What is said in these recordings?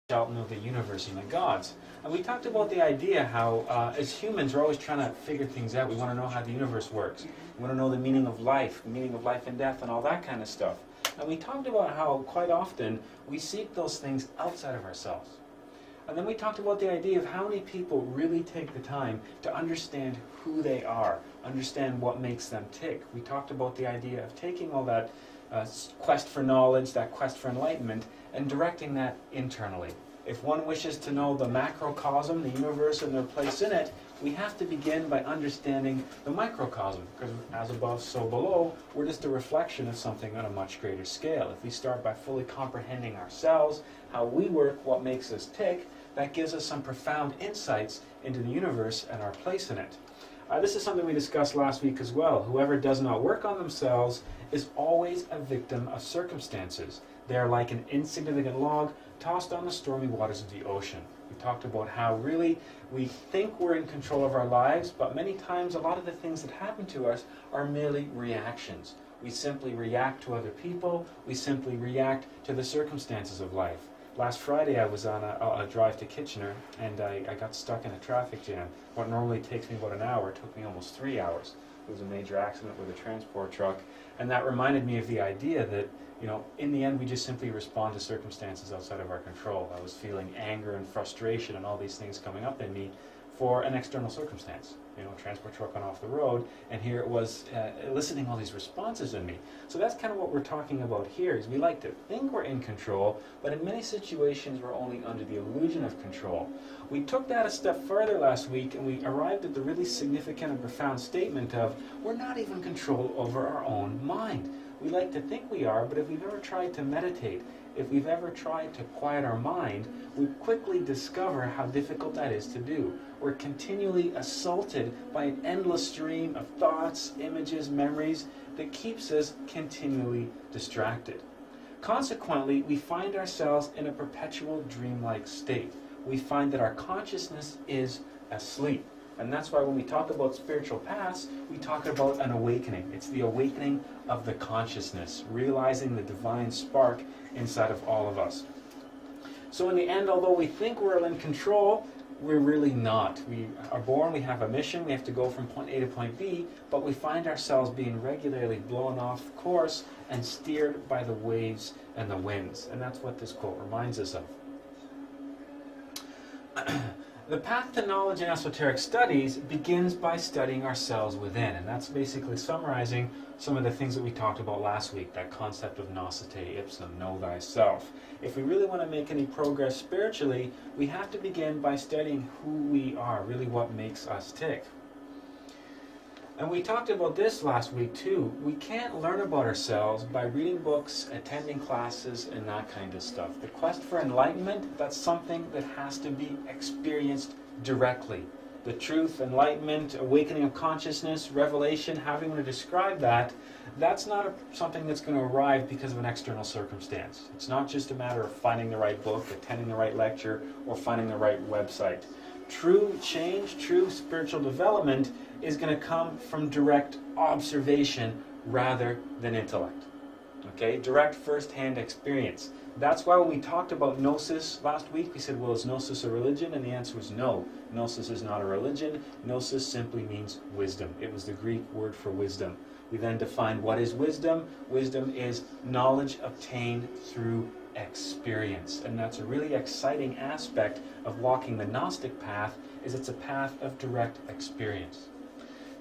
shalt know the universe and the gods. And we talked about the idea how, as humans, we're always trying to figure things out. We want to know how the universe works. We want to know the meaning of life and death, and all that kind of stuff. And we talked about how, quite often, we seek those things outside of ourselves. And then we talked about the idea of how many people really take the time to understand who they are, understand what makes them tick. We talked about the idea of taking all that quest for knowledge, that quest for enlightenment, and directing that internally. If one wishes to know the macrocosm, the universe, and their place in it, we have to begin by understanding the microcosm, because as above, so below, we're just a reflection of something on a much greater scale. If we start by fully comprehending ourselves, how we work, what makes us tick, that gives us some profound insights into the universe and our place in it. This is something we discussed last week as well. Whoever does not work on themselves is always a victim of circumstances. They are like an insignificant log tossed on the stormy waters of the ocean. We talked about how really we think we're in control of our lives, but many times a lot of the things that happen to us are merely reactions. We simply react to other people. We simply react to the circumstances of life. Last Friday I was on a drive to Kitchener, and I got stuck in a traffic jam. What normally takes me about an hour took me almost 3 hours. It was a major accident with a transport truck, and that reminded me of the idea that, in the end we just simply respond to circumstances outside of our control. I was feeling anger and frustration and all these things coming up in me for an external circumstance. A transport truck went off the road, and here it was eliciting all these responses in me. So that's kind of what we're talking about here, is we like to think we're in control, but in many situations we're only under the illusion of control. We took that a step further last week, and we arrived at the really significant and profound statement of, we're not even in control over our own mind. We like to think we are, but if we've ever tried to meditate, if we've ever tried to quiet our mind, we quickly discover how difficult that is to do. We're continually assaulted by an endless stream of thoughts, images, memories that keeps us continually distracted. Consequently, we find ourselves in a perpetual dreamlike state. We find that our consciousness is asleep. And that's why when we talk about spiritual paths, we talk about an awakening. It's the awakening of the consciousness, realizing the divine spark inside of all of us. So in the end, although we think we're in control, we're really not. We are born, we have a mission, we have to go from point A to point B, but we find ourselves being regularly blown off course and steered by the waves and the winds. And that's what this quote reminds us of. The path to knowledge in esoteric studies begins by studying ourselves within, and that's basically summarizing some of the things that we talked about last week, that concept of Gnosis ipsum, know thyself. If we really want to make any progress spiritually, we have to begin by studying who we are, really what makes us tick. And we talked about this last week too. We can't learn about ourselves by reading books, attending classes, and that kind of stuff. The quest for enlightenment, that's something that has to be experienced directly. The truth, enlightenment, awakening of consciousness, revelation, however you want to describe that, that's not something that's going to arrive because of an external circumstance. It's not just a matter of finding the right book, attending the right lecture, or finding the right website. True change, true spiritual development is going to come from direct observation rather than intellect. Okay? Direct first-hand experience. That's why when we talked about Gnosis last week, we said, well, is Gnosis a religion? And the answer was no. Gnosis is not a religion. Gnosis simply means wisdom. It was the Greek word for wisdom. We then defined what is wisdom. Wisdom is knowledge obtained through experience. And that's a really exciting aspect of walking the Gnostic path, is it's a path of direct experience.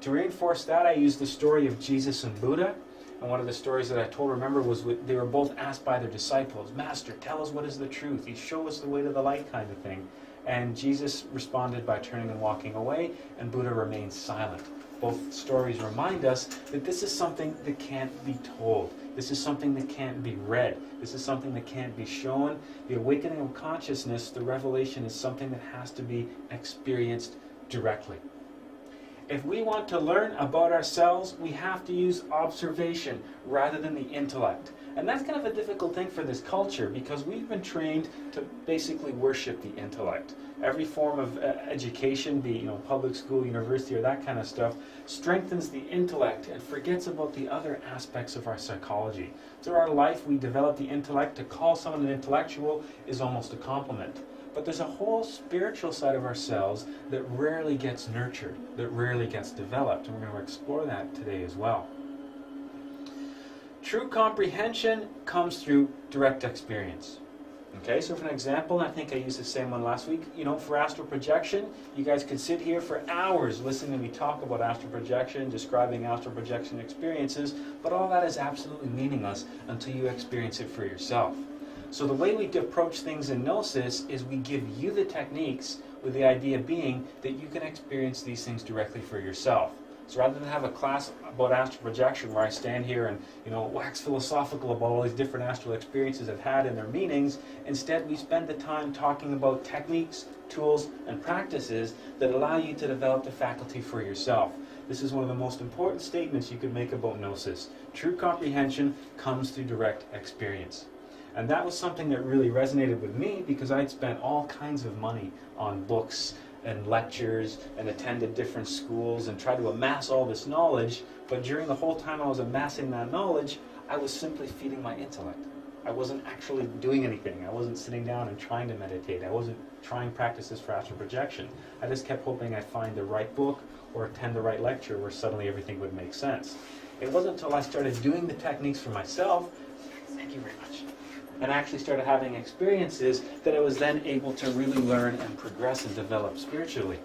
To reinforce that, I used the story of Jesus and Buddha. And one of the stories that I told, remember, was they were both asked by their disciples, Master, tell us what is the truth. You show us the way to the light, kind of thing. And Jesus responded by turning and walking away, and Buddha remained silent. Both stories remind us that this is something that can't be told. This is something that can't be read. This is something that can't be shown. The awakening of consciousness, the revelation, is something that has to be experienced directly. If we want to learn about ourselves, we have to use observation rather than the intellect. And that's kind of a difficult thing for this culture because we've been trained to basically worship the intellect. Every form of education, be it public school, university, or that kind of stuff, strengthens the intellect and forgets about the other aspects of our psychology. Through our life, we develop the intellect. To call someone an intellectual is almost a compliment. But there's a whole spiritual side of ourselves that rarely gets nurtured, that rarely gets developed, and we're going to explore that today as well. True comprehension comes through direct experience. Okay, so for an example, I think I used the same one last week, for astral projection, you guys could sit here for hours listening to me talk about astral projection, describing astral projection experiences, but all that is absolutely meaningless until you experience it for yourself. So the way we approach things in Gnosis is we give you the techniques with the idea being that you can experience these things directly for yourself. So rather than have a class about astral projection where I stand here and wax philosophical about all these different astral experiences I've had and their meanings, instead we spend the time talking about techniques, tools, and practices that allow you to develop the faculty for yourself. This is one of the most important statements you could make about Gnosis. True comprehension comes through direct experience. And that was something that really resonated with me because I'd spent all kinds of money on books and lectures and attended different schools and tried to amass all this knowledge, but during the whole time I was amassing that knowledge, I was simply feeding my intellect. I wasn't actually doing anything. I wasn't sitting down and trying to meditate. I wasn't trying practices for astral projection. I just kept hoping I'd find the right book or attend the right lecture where suddenly everything would make sense. It wasn't until I started doing the techniques for myself, thank you very much, and actually started having experiences that I was then able to really learn and progress and develop spiritually.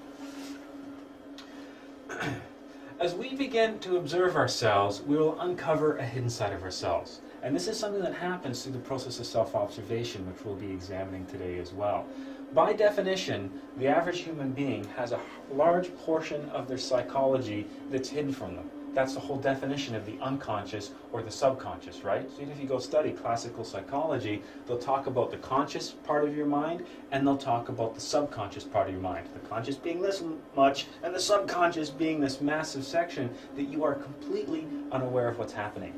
As we begin to observe ourselves, we will uncover a hidden side of ourselves. And this is something that happens through the process of self-observation, which we'll be examining today as well. By definition, the average human being has a large portion of their psychology that's hidden from them. That's the whole definition of the unconscious or the subconscious, right? So even if you go study classical psychology, they'll talk about the conscious part of your mind and they'll talk about the subconscious part of your mind. The conscious being this much and the subconscious being this massive section that you are completely unaware of what's happening.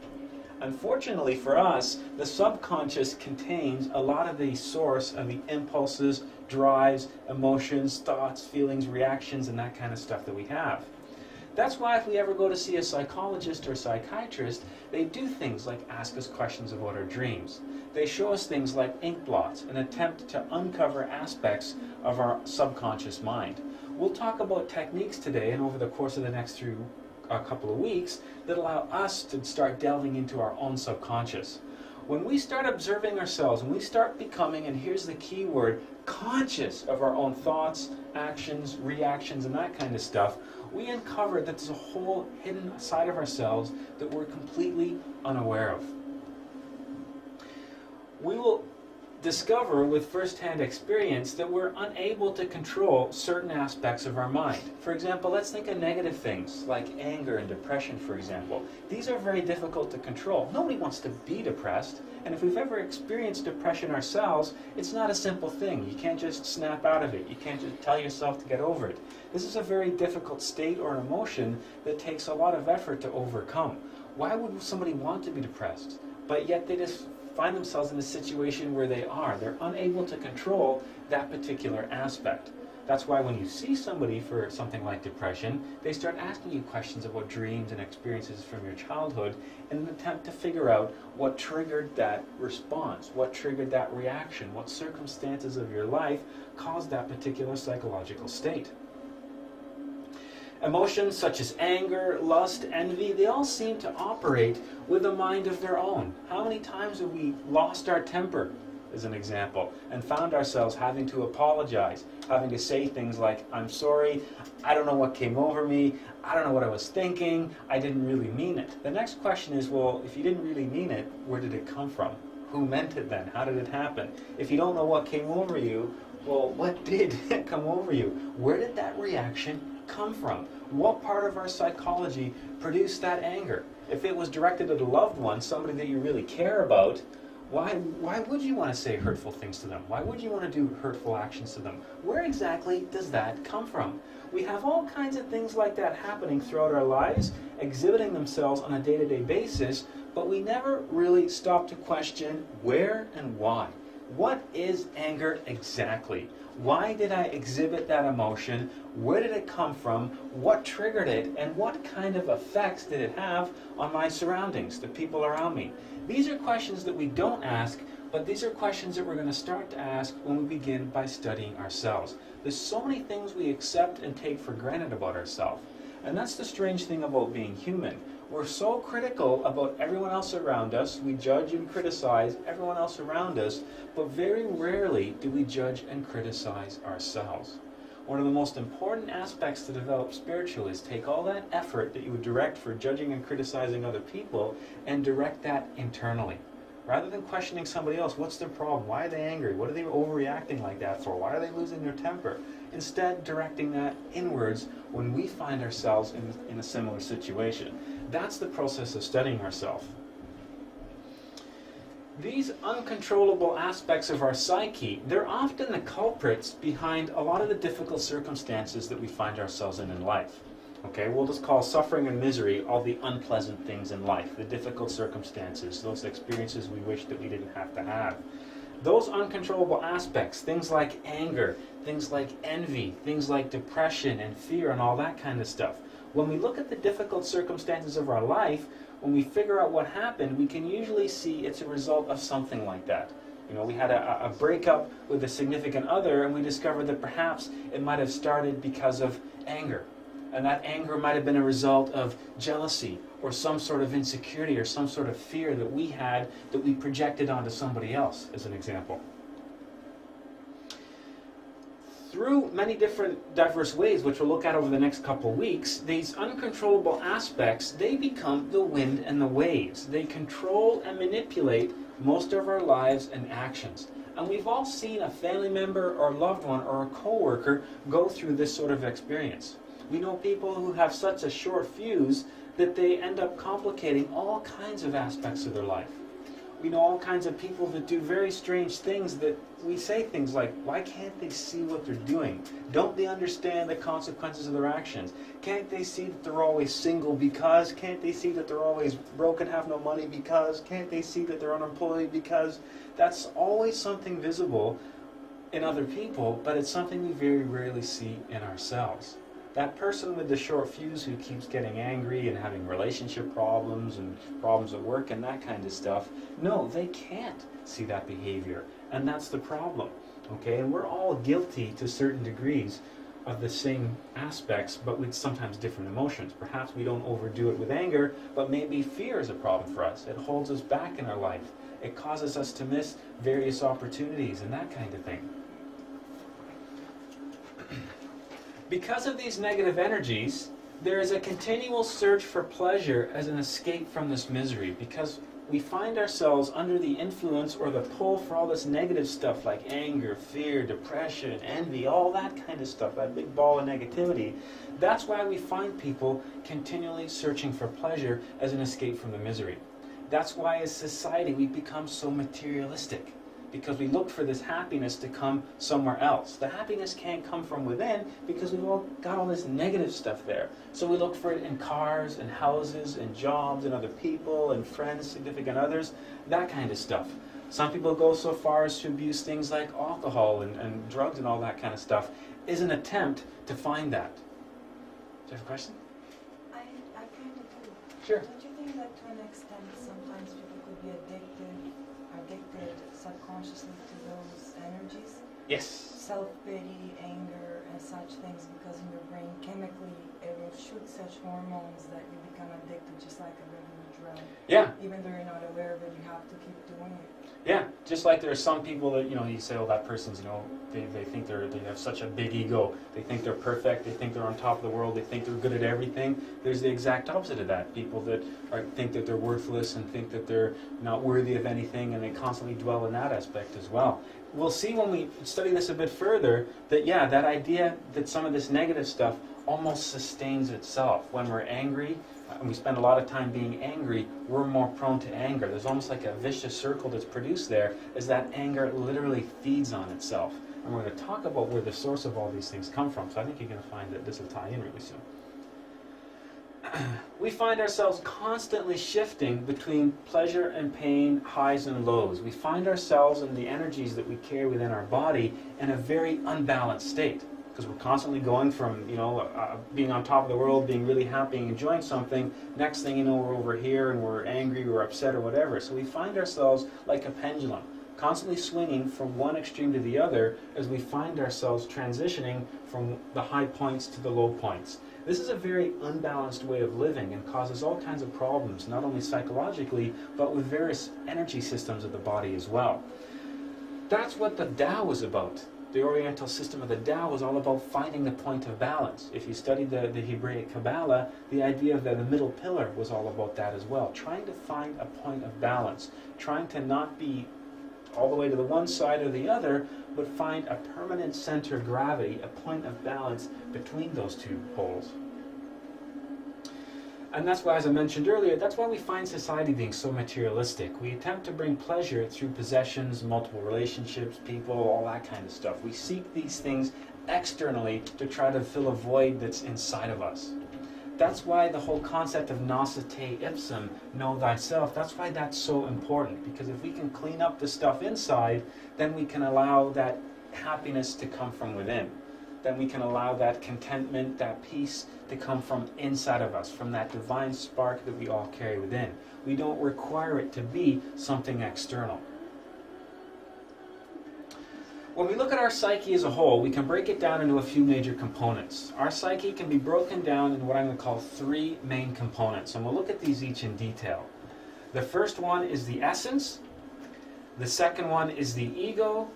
Unfortunately for us, the subconscious contains a lot of the source of the impulses, drives, emotions, thoughts, feelings, reactions, and that kind of stuff that we have. That's why if we ever go to see a psychologist or a psychiatrist, they do things like ask us questions about our dreams. They show us things like ink blots, an attempt to uncover aspects of our subconscious mind. We'll talk about techniques today and over the course of the next couple of weeks that allow us to start delving into our own subconscious. When we start observing ourselves, when we start becoming, and here's the key word, conscious of our own thoughts, actions, reactions, and that kind of stuff, we uncover that there's a whole hidden side of ourselves that we're completely unaware of. We will discover with first-hand experience that we're unable to control certain aspects of our mind. For example, let's think of negative things like anger and depression, for example. These are very difficult to control. Nobody wants to be depressed, and if we've ever experienced depression ourselves, it's not a simple thing. You can't just snap out of it. You can't just tell yourself to get over it. This is a very difficult state or an emotion that takes a lot of effort to overcome. Why would somebody want to be depressed? But yet they just find themselves in a situation where they're unable to control that particular aspect. That's why when you see somebody for something like depression, they start asking you questions about dreams and experiences from your childhood in an attempt to figure out what triggered that response, what triggered that reaction, what circumstances of your life caused that particular psychological state. Emotions such as anger, lust, envy, they all seem to operate with a mind of their own. How many times have we lost our temper, as an example, and found ourselves having to apologize, having to say things like, I'm sorry, I don't know what came over me, I don't know what I was thinking, I didn't really mean it. The next question is, well, if you didn't really mean it, where did it come from? Who meant it then? How did it happen? If you don't know what came over you, well, what did come over you? Where did that reaction come from? What part of our psychology produced that anger? If it was directed at a loved one, somebody that you really care about, why would you want to say hurtful things to them? Why would you want to do hurtful actions to them? Where exactly does that come from? We have all kinds of things like that happening throughout our lives, exhibiting themselves on a day-to-day basis, but we never really stop to question where and why. What is anger exactly? Why did I exhibit that emotion? Where did it come from? What triggered it? And what kind of effects did it have on my surroundings, the people around me? These are questions that we don't ask, but these are questions that we're going to start to ask when we begin by studying ourselves. There's so many things we accept and take for granted about ourselves. And that's the strange thing about being human. We're so critical about everyone else around us. We judge and criticize everyone else around us, but very rarely do we judge and criticize ourselves. One of the most important aspects to develop spiritually is take all that effort that you would direct for judging and criticizing other people and direct that internally. Rather than questioning somebody else, what's their problem? Why are they angry? What are they overreacting like that for? Why are they losing their temper? Instead, directing that inwards when we find ourselves in a similar situation. That's the process of studying ourselves. These uncontrollable aspects of our psyche, they're often the culprits behind a lot of the difficult circumstances that we find ourselves in life. Okay, we'll just call suffering and misery all the unpleasant things in life, the difficult circumstances, those experiences we wish that we didn't have to have. Those uncontrollable aspects, things like anger, things like envy, things like depression and fear and all that kind of stuff. When we look at the difficult circumstances of our life, when we figure out what happened, we can usually see it's a result of something like that. You know, we had a breakup with a significant other and we discovered that perhaps it might have started because of anger. And that anger might have been a result of jealousy or some sort of insecurity or some sort of fear that we had that we projected onto somebody else, as an example. Through many different diverse ways, which we'll look at over the next couple of weeks, these uncontrollable aspects, they become the wind and the waves. They control and manipulate most of our lives and actions. And we've all seen a family member or loved one or a coworker go through this sort of experience. We know people who have such a short fuse that they end up complicating all kinds of aspects of their life. We know all kinds of people that do very strange things that we say things like, why can't they see what they're doing? Don't they understand the consequences of their actions? Can't they see that they're always single because? Can't they see that they're always broke and have no money because? Can't they see that they're unemployed because? That's always something visible in other people, but it's something we very rarely see in ourselves. That person with the short fuse who keeps getting angry and having relationship problems and problems at work and that kind of stuff, no, they can't see that behavior. And that's the problem. Okay? And we're all guilty to certain degrees of the same aspects, but with sometimes different emotions. Perhaps we don't overdo it with anger, but maybe fear is a problem for us. It holds us back in our life. It causes us to miss various opportunities and that kind of thing. Because of these negative energies, there is a continual search for pleasure as an escape from this misery, because we find ourselves under the influence or the pull for all this negative stuff like anger, fear, depression, envy, all that kind of stuff, that big ball of negativity. That's why we find people continually searching for pleasure as an escape from the misery. That's why as society we become so materialistic, because we look for this happiness to come somewhere else. The happiness can't come from within because we've all got all this negative stuff there. So we look for it in cars and houses and jobs and other people and friends, significant others, that kind of stuff. Some people go so far as to abuse things like alcohol and drugs and all that kind of stuff is an attempt to find that. Do you have a question? I kind of do. Sure. Don't you think that to an extent sometimes people could be addicted subconsciously to those energies? Yes. Self-pity, anger, and such things, because in your brain chemically it will shoot such hormones that you become addicted just like a regular drug. Yeah. Even though you're not aware of it, you have to keep doing it. Yeah, just like there are some people that, you say, oh, that person's, they think they have such a big ego. They think they're perfect. They think they're on top of the world. They think they're good at everything. There's the exact opposite of that. People that think that they're worthless and think that they're not worthy of anything, and they constantly dwell in that aspect as well. We'll see when we study this a bit further that, yeah, that idea that some of this negative stuff almost sustains itself. When we're angry, and we spend a lot of time being angry, we're more prone to anger. There's almost like a vicious circle that's produced there as that anger literally feeds on itself. And we're going to talk about where the source of all these things come from. So I think you're going to find that this will tie in really soon. we find ourselves constantly shifting between pleasure and pain, highs and lows. We find ourselves and the energies that we carry within our body in a very unbalanced state, because we're constantly going from, being on top of the world, being really happy and enjoying something. Next thing you know, we're over here and we're angry, we're upset or whatever. So we find ourselves like a pendulum, constantly swinging from one extreme to the other as we find ourselves transitioning from the high points to the low points. This is a very unbalanced way of living and causes all kinds of problems, not only psychologically, but with various energy systems of the body as well. That's what the Tao was about. The Oriental system of the Tao was all about finding the point of balance. If you study the Hebraic Kabbalah, the idea of the middle pillar was all about that as well. Trying to find a point of balance. Trying to not be all the way to the one side or the other, but find a permanent center of gravity, a point of balance between those two poles. And that's why, as I mentioned earlier, that's why we find society being so materialistic. We attempt to bring pleasure through possessions, multiple relationships, people, all that kind of stuff. We seek these things externally to try to fill a void that's inside of us. That's why the whole concept of Gnosis te ipsum, know thyself, that's why that's so important. Because if we can clean up the stuff inside, then we can allow that happiness to come from within. Then we can allow that contentment, that peace to come from inside of us, from that divine spark that we all carry within. We don't require it to be something external. When we look at our psyche as a whole, we can break it down into a few major components. Our psyche can be broken down into what I'm going to call 3 main components, and we'll look at these each in detail. The first one is the essence, the second one is the ego,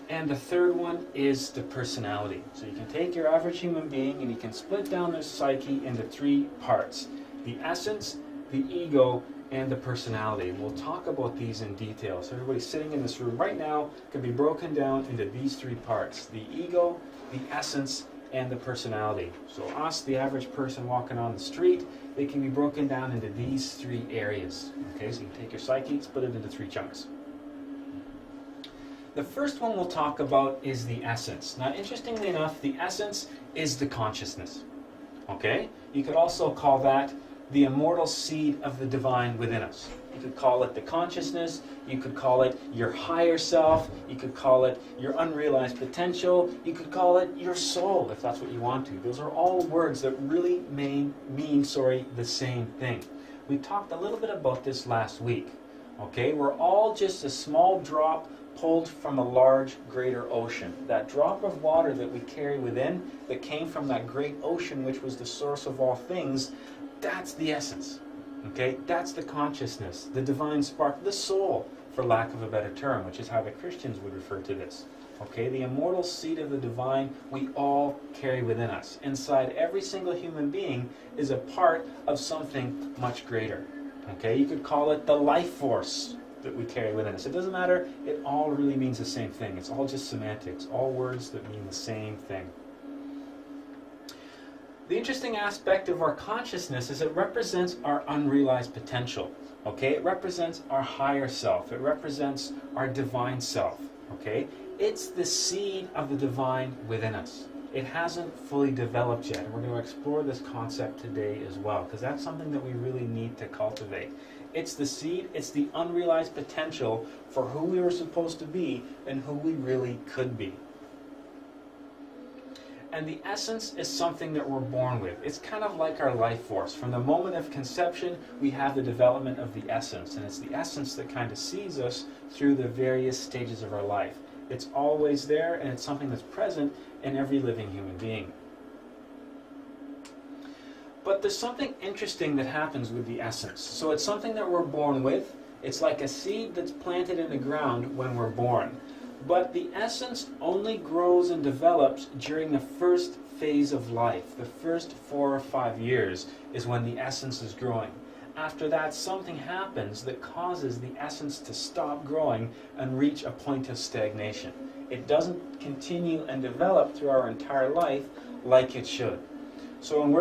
and the third one is the personality. So you can take your average human being and you can split down their psyche into 3 parts: the essence, the ego, and the personality. We'll talk about these in detail. So everybody sitting in this room right now can be broken down into these 3 parts: the ego, the essence, and the personality. So us, the average person walking on the street, they can be broken down into these 3 areas. Okay, so you can take your psyche, split it into 3 chunks. The first one we'll talk about is the essence. Now, interestingly enough, the essence is the consciousness. Okay? You could also call that the immortal seed of the divine within us. You could call it the consciousness, you could call it your higher self, you could call it your unrealized potential, you could call it your soul, if that's what you want to. Those are all words that really mean the same thing. We talked a little bit about this last week. Okay? We're all just a small drop pulled from a large, greater ocean. That drop of water that we carry within, that came from that great ocean which was the source of all things, that's the essence. Okay? That's the consciousness, the divine spark, the soul, for lack of a better term, which is how the Christians would refer to this. Okay? The immortal seed of the divine we all carry within us. Inside every single human being is a part of something much greater. Okay? You could call it the life force that we carry within us. It doesn't matter, it all really means the same thing. It's all just semantics, all words that mean the same thing. The interesting aspect of our consciousness is it represents our unrealized potential. Okay? It represents our higher self. It represents our divine self. Okay? It's the seed of the divine within us. It hasn't fully developed yet. And we're going to explore this concept today as well, because that's something that we really need to cultivate. It's the seed, it's the unrealized potential for who we were supposed to be and who we really could be. And the essence is something that we're born with. It's kind of like our life force. From the moment of conception, we have the development of the essence. And it's the essence that kind of sees us through the various stages of our life. It's always there, and it's something that's present in every living human being. But there's something interesting that happens with the essence. So it's something that we're born with. It's like a seed that's planted in the ground when we're born. But the essence only grows and develops during the first phase of life. The first 4 or 5 years is when the essence is growing. After that, something happens that causes the essence to stop growing and reach a point of stagnation. It doesn't continue and develop through our entire life like it should. So when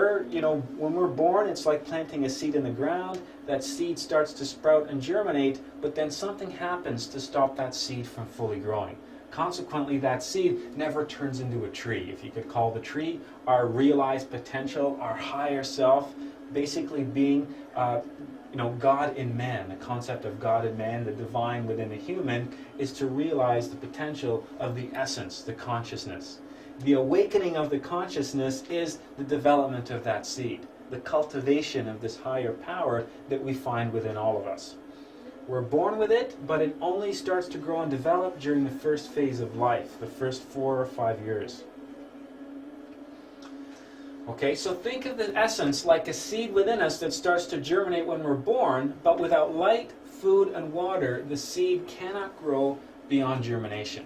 we're born, it's like planting a seed in the ground. That seed starts to sprout and germinate, but then something happens to stop that seed from fully growing. Consequently, that seed never turns into a tree. If you could call the tree our realized potential, our higher self, basically being, God in man. The concept of God in man, the divine within the human, is to realize the potential of the essence, the consciousness. The awakening of the consciousness is the development of that seed, the cultivation of this higher power that we find within all of us. We're born with it, but it only starts to grow and develop during the first phase of life, the first 4 or 5 years. Okay, so think of the essence like a seed within us that starts to germinate when we're born, but without light, food, and water, the seed cannot grow beyond germination.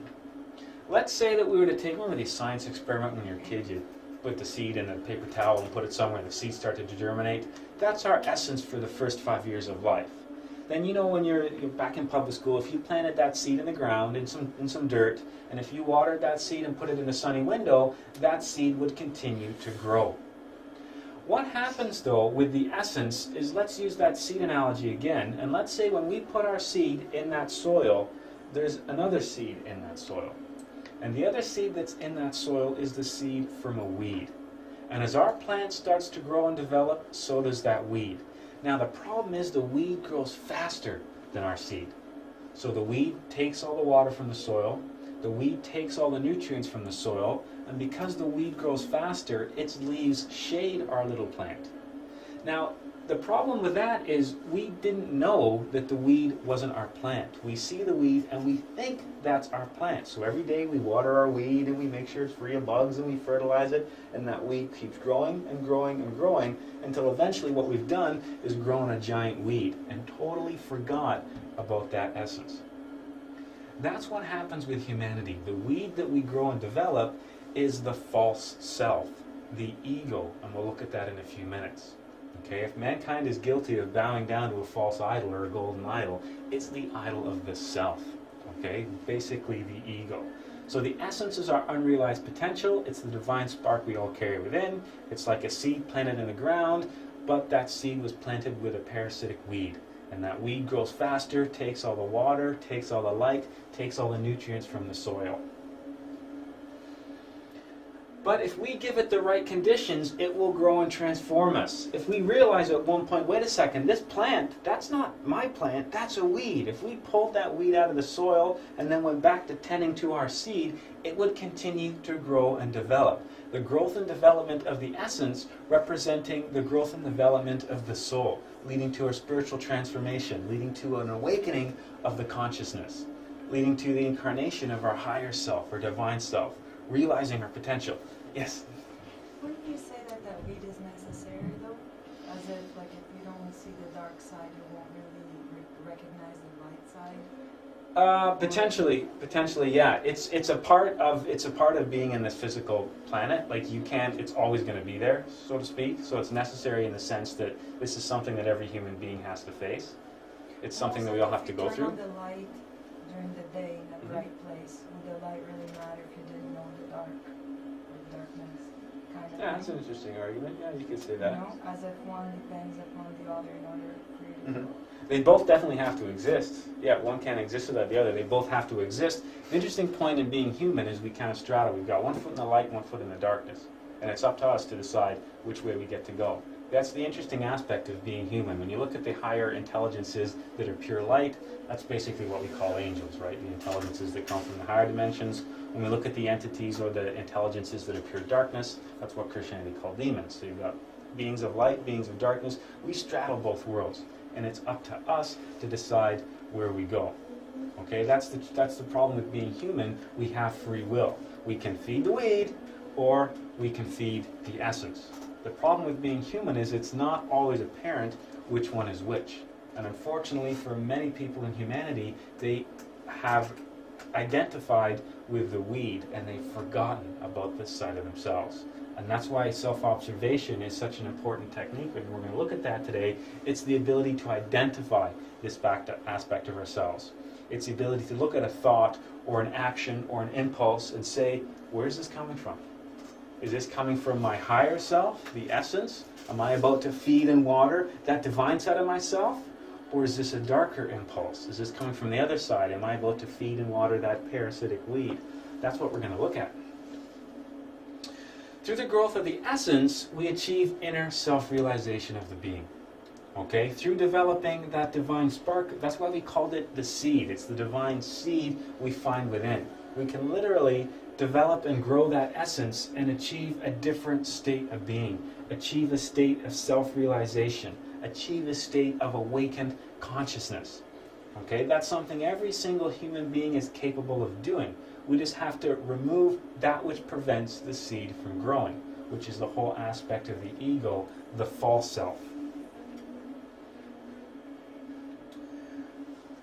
Let's say that we were to take, remember the science experiment when you're a kid, you put the seed in a paper towel and put it somewhere and the seed started to germinate? That's our essence for the first 5 years of life. Then when you're back in public school, if you planted that seed in the ground, in some dirt, and if you watered that seed and put it in a sunny window, that seed would continue to grow. What happens though with the essence is, let's use that seed analogy again, and let's say when we put our seed in that soil, there's another seed in that soil. And the other seed that's in that soil is the seed from a weed. And as our plant starts to grow and develop, so does that weed. Now the problem is the weed grows faster than our seed. So the weed takes all the water from the soil, the weed takes all the nutrients from the soil, and because the weed grows faster, its leaves shade our little plant. Now the problem with that is we didn't know that the weed wasn't our plant. We see the weed and we think that's our plant. So every day we water our weed and we make sure it's free of bugs and we fertilize it, and that weed keeps growing and growing and growing until eventually what we've done is grown a giant weed and totally forgot about that essence. That's what happens with humanity. The weed that we grow and develop is the false self, the ego, and we'll look at that in a few minutes. Okay, if mankind is guilty of bowing down to a false idol or a golden idol, it's the idol of the self. Okay, basically the ego. So the essence is our unrealized potential. It's the divine spark we all carry within. It's like a seed planted in the ground, but that seed was planted with a parasitic weed. And that weed grows faster, takes all the water, takes all the light, takes all the nutrients from the soil. But if we give it the right conditions, it will grow and transform us. If we realize at one point, wait a second, this plant, that's not my plant, that's a weed. If we pulled that weed out of the soil and then went back to tending to our seed, it would continue to grow and develop. The growth and development of the essence representing the growth and development of the soul, leading to a spiritual transformation, leading to an awakening of the consciousness, leading to the incarnation of our higher self, or divine self, realizing our potential. Yes? Wouldn't you say that weed is necessary though? As if if you don't see the dark side, you won't really recognize the light side? Potentially, yeah. It's a part of being in this physical planet. Like you can't. It's always going to be there, so to speak. So it's necessary in the sense that this is something that every human being has to face. It's something that we all have to go through. Turn on the light during the day in a bright place, would the light really matter if you didn't know the dark or darkness? Yeah, that's an interesting argument. Yeah, you could say that. As if one depends upon the other in order for you to grow. They both definitely have to exist. Yeah, one can't exist without the other. They both have to exist. The interesting point in being human is we kind of straddle. We've got one foot in the light, one foot in the darkness. And it's up to us to decide which way we get to go. That's the interesting aspect of being human. When you look at the higher intelligences that are pure light, that's basically what we call angels, right? The intelligences that come from the higher dimensions. When we look at the entities or the intelligences that are pure darkness, that's what Christianity called demons. So you've got beings of light, beings of darkness. We straddle both worlds, and it's up to us to decide where we go. Okay, that's the problem with being human. We have free will. We can feed the weed, or we can feed the essence. The problem with being human is it's not always apparent which one is which. And unfortunately for many people in humanity, they have identified with the weed and they've forgotten about this side of themselves. And that's why self-observation is such an important technique, and we're going to look at that today. It's the ability to identify this aspect of ourselves. It's the ability to look at a thought or an action or an impulse and say, where's this coming from? Is this coming from my higher self, the essence? Am I about to feed and water that divine side of myself? Or is this a darker impulse? Is this coming from the other side? Am I about to feed and water that parasitic weed? That's what we're going to look at. Through the growth of the essence, we achieve inner self-realization of the being. Okay? Through developing that divine spark, that's why we called it the seed. It's the divine seed we find within. We can literally develop and grow that essence and achieve a different state of being, achieve a state of self-realization, achieve a state of awakened consciousness. Okay? That's something every single human being is capable of doing. We just have to remove that which prevents the seed from growing, which is the whole aspect of the ego, the false self.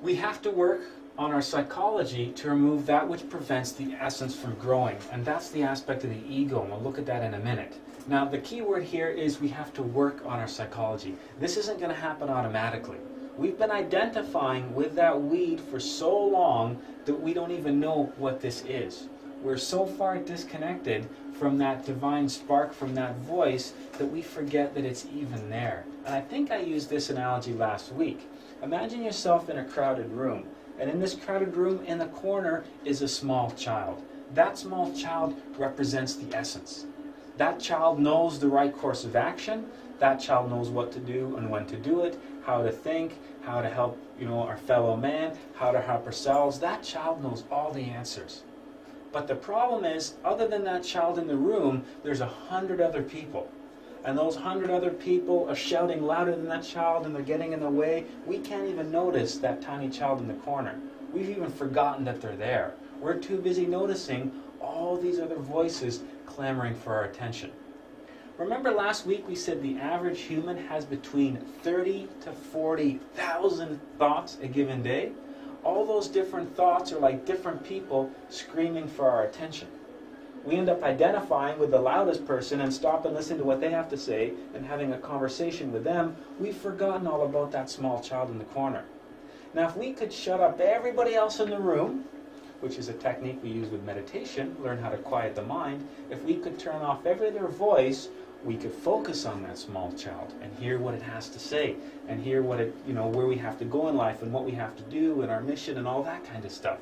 We have to work on our psychology to remove that which prevents the essence from growing, and that's the aspect of the ego, and we'll look at that in a minute. Now, the key word here is we have to work on our psychology. This isn't going to happen automatically. We've been identifying with that weed for so long that we don't even know what this is. We're so far disconnected from that divine spark, from that voice, that we forget that it's even there. And I think I used this analogy last week. Imagine yourself in a crowded room, and in this crowded room, in the corner, is a small child. That small child represents the essence. That child knows the right course of action. That child knows what to do and when to do it, how to think, how to help, our fellow man, how to help ourselves. That child knows all the answers. But the problem is, other than that child in the room, there's 100 other people. And those 100 other people are shouting louder than that child, and they're getting in the way. We can't even notice that tiny child in the corner. We've even forgotten that they're there. We're too busy noticing all these other voices clamoring for our attention. Remember last week we said the average human has between 30 to 40,000 thoughts a given day? All those different thoughts are like different people screaming for our attention. We end up identifying with the loudest person and stop and listen to what they have to say and having a conversation with them. We've forgotten all about that small child in the corner. Now, if we could shut up everybody else in the room, which is a technique we use with meditation, learn how to quiet the mind, if we could turn off every other voice, we could focus on that small child and hear what it has to say and hear what it, where we have to go in life and what we have to do and our mission and all that kind of stuff.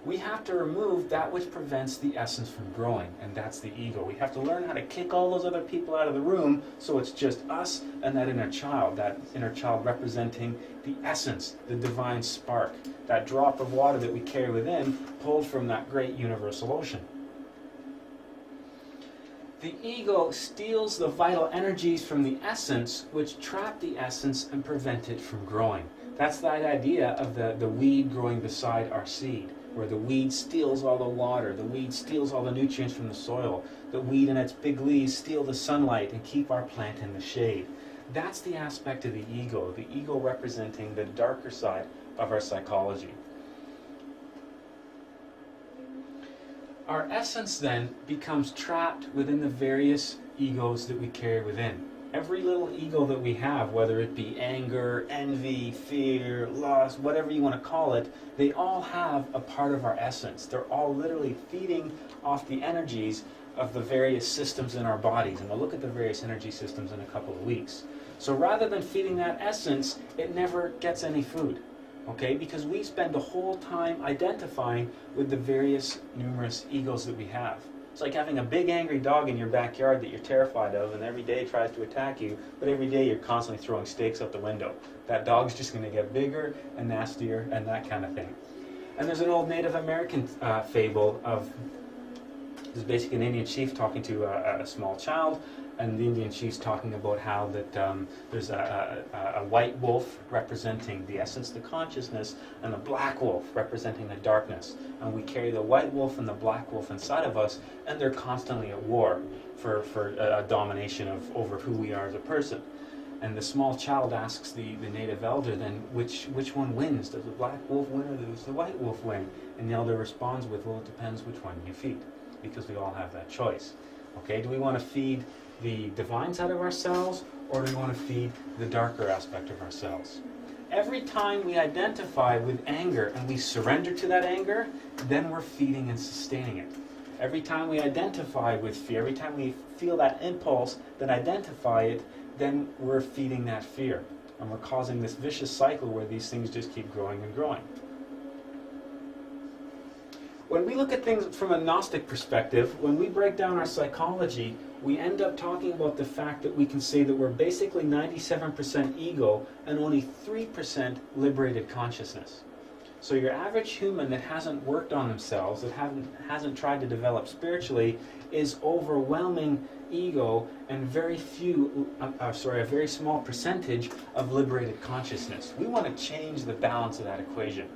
We have to remove that which prevents the essence from growing, and that's the ego. We have to learn how to kick all those other people out of the room so it's just us and that inner child representing the essence, the divine spark, that drop of water that we carry within, pulled from that great universal ocean. The ego steals the vital energies from the essence, which trap the essence and prevent it from growing. That's that idea of the weed growing beside our seed, where the weed steals all the water, the weed steals all the nutrients from the soil, the weed and its big leaves steal the sunlight and keep our plant in the shade. That's the aspect of the ego representing the darker side of our psychology. Our essence then becomes trapped within the various egos that we carry within. Every little ego that we have, whether it be anger, envy, fear, lust, whatever you want to call it, they all have a part of our essence. They're all literally feeding off the energies of the various systems in our bodies. And we'll look at the various energy systems in a couple of weeks. So rather than feeding that essence, it never gets any food. Okay? Because we spend the whole time identifying with the various numerous egos that we have. It's like having a big angry dog in your backyard that you're terrified of and every day tries to attack you, but every day you're constantly throwing stakes out the window. That dog's just going to get bigger and nastier and that kind of thing. And there's an old Native American fable of, there's basically an Indian chief talking to a small child, and the Indian chief's talking about how that there's a white wolf representing the essence, the consciousness, and a black wolf representing the darkness. And we carry the white wolf and the black wolf inside of us, and they're constantly at war for a domination over who we are as a person. And the small child asks the native elder then, which one wins? Does the black wolf win or does the white wolf win? And the elder responds with, well, it depends which one you feed, because we all have that choice. Okay, do we want to feed the divine side of ourselves, or do we want to feed the darker aspect of ourselves? Every time we identify with anger and we surrender to that anger, then we're feeding and sustaining it. Every time we identify with fear, every time we feel that impulse, then identify it, then we're feeding that fear. And we're causing this vicious cycle where these things just keep growing and growing. When we look at things from a Gnostic perspective, when we break down our psychology, we end up talking about the fact that we can say that we're basically 97% ego and only 3% liberated consciousness. So your average human that hasn't worked on themselves, that hasn't tried to develop spiritually, is overwhelming ego and a very small percentage of liberated consciousness. We want to change the balance of that equation.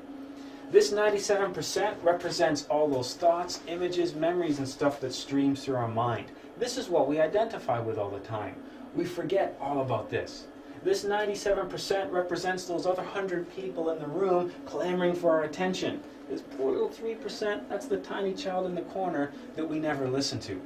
This 97% represents all those thoughts, images, memories, and stuff that streams through our mind. This is what we identify with all the time. We forget all about this. This 97% represents those other 100 people in the room clamoring for our attention. This poor little 3%, that's the tiny child in the corner that we never listen to.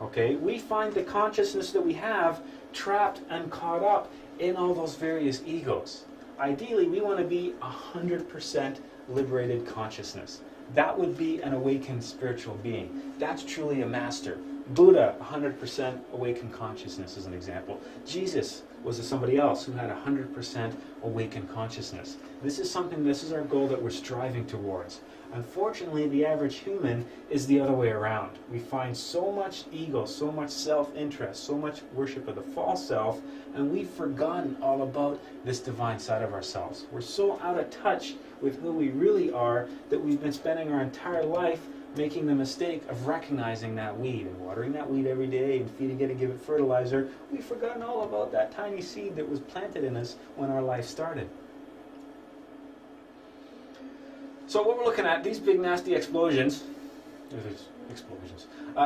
Okay, we find the consciousness that we have trapped and caught up in all those various egos. Ideally, we want to be 100% liberated consciousness. That would be an awakened spiritual being. That's truly a master. Buddha, 100% awakened consciousness is an example. Jesus was somebody else who had 100% awakened consciousness. This is our goal that we're striving towards. Unfortunately, the average human is the other way around. We find so much ego, so much self-interest, so much worship of the false self, and we've forgotten all about this divine side of ourselves. We're so out of touch with who we really are that we've been spending our entire life making the mistake of recognizing that weed and watering that weed every day and feeding it and give it fertilizer. We've forgotten all about that tiny seed that was planted in us when our life started. So what we're looking at, these big nasty explosions,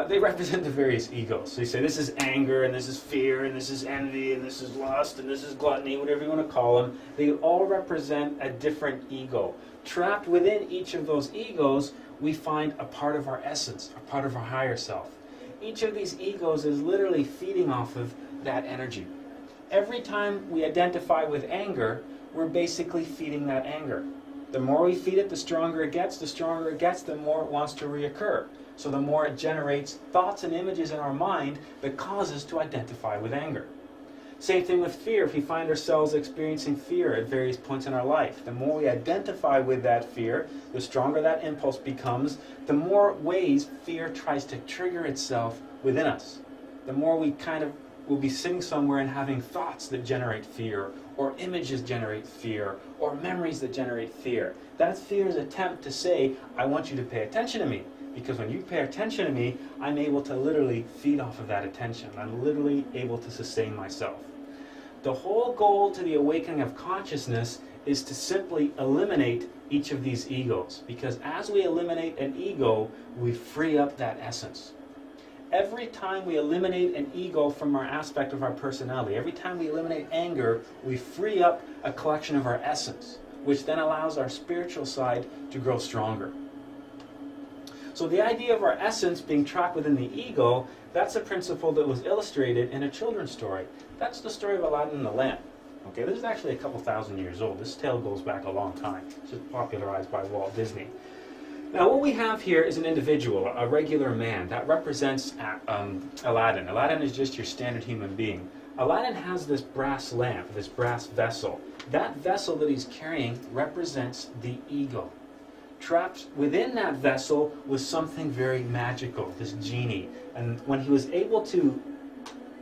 they represent the various egos. So you say this is anger, and this is fear, and this is envy, and this is lust, and this is gluttony, whatever you want to call them. They all represent a different ego. Trapped within each of those egos, we find a part of our essence, a part of our higher self. Each of these egos is literally feeding off of that energy. Every time we identify with anger, we're basically feeding that anger. The more we feed it, the stronger it gets, the more it wants to reoccur. So the more it generates thoughts and images in our mind that cause us to identify with anger. Same thing with fear. If we find ourselves experiencing fear at various points in our life, the more we identify with that fear, the stronger that impulse becomes, the more ways fear tries to trigger itself within us. The more we will be sitting somewhere and having thoughts that generate fear, or images generate fear, or memories that generate fear. That's fear's attempt to say, I want you to pay attention to me. Because when you pay attention to me, I'm able to literally feed off of that attention. I'm literally able to sustain myself. The whole goal to the awakening of consciousness is to simply eliminate each of these egos. Because as we eliminate an ego, we free up that essence. Every time we eliminate an ego from our aspect of our personality, every time we eliminate anger, we free up a collection of our essence, which then allows our spiritual side to grow stronger. So the idea of our essence being trapped within the ego, that's a principle that was illustrated in a children's story. That's the story of Aladdin and the lamp. Okay, this is actually a couple thousand years old. This tale goes back a long time. It's just popularized by Walt Disney. Now what we have here is an individual, a regular man. That represents Aladdin. Aladdin is just your standard human being. Aladdin has this brass lamp, this brass vessel. That vessel that he's carrying represents the ego. Trapped within that vessel was something very magical, this genie. And when he was able to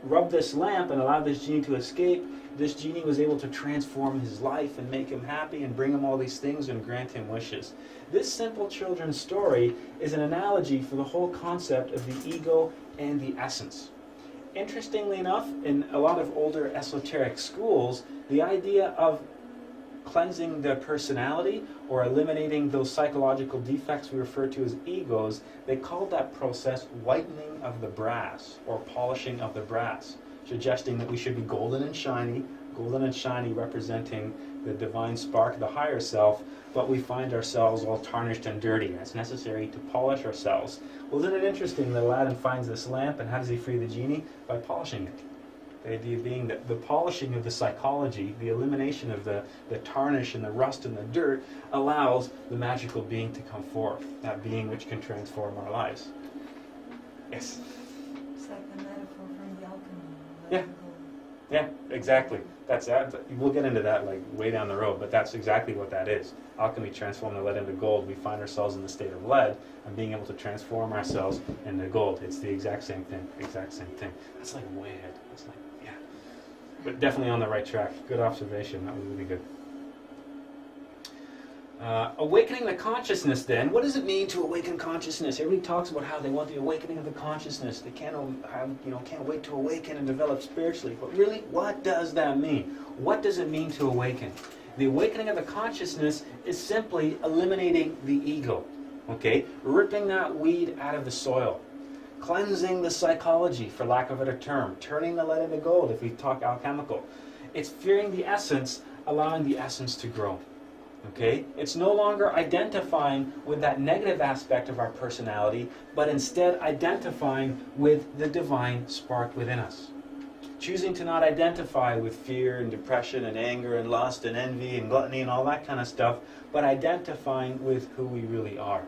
rub this lamp and allow this genie to escape, this genie was able to transform his life and make him happy and bring him all these things and grant him wishes. This simple children's story is an analogy for the whole concept of the ego and the essence. Interestingly enough, in a lot of older esoteric schools, the idea of cleansing the personality or eliminating those psychological defects we refer to as egos, they called that process whitening of the brass or polishing of the brass, suggesting that we should be golden and shiny representing the divine spark, the higher self, but we find ourselves all tarnished and dirty, and it's necessary to polish ourselves. Well, isn't it interesting that Aladdin finds this lamp, and how does he free the genie? By polishing it. The idea being that the polishing of the psychology, the elimination of the tarnish and the rust and the dirt, allows the magical being to come forth, that being which can transform our lives. Yes? It's like the metaphor from the alchemy. Yeah. Yeah, exactly. That's that. We'll get into that like way down the road, but that's exactly what that is. Alchemy transform the lead into gold. We find ourselves in the state of lead and being able to transform ourselves into gold. It's the exact same thing. Exact same thing. That's like way ahead. That's like, yeah. But definitely on the right track. Good observation. That was really good. Awakening the consciousness then. What does it mean to awaken consciousness? Everybody talks about how they want the awakening of the consciousness. They can't wait to awaken and develop spiritually. But really, what does that mean? What does it mean to awaken? The awakening of the consciousness is simply eliminating the ego. Okay? Ripping that weed out of the soil. Cleansing the psychology, for lack of a better term. Turning the lead into gold, if we talk alchemical. It's fearing the essence, allowing the essence to grow. Okay? It's no longer identifying with that negative aspect of our personality, but instead identifying with the divine spark within us. Choosing to not identify with fear and depression and anger and lust and envy and gluttony and all that kind of stuff, but identifying with who we really are.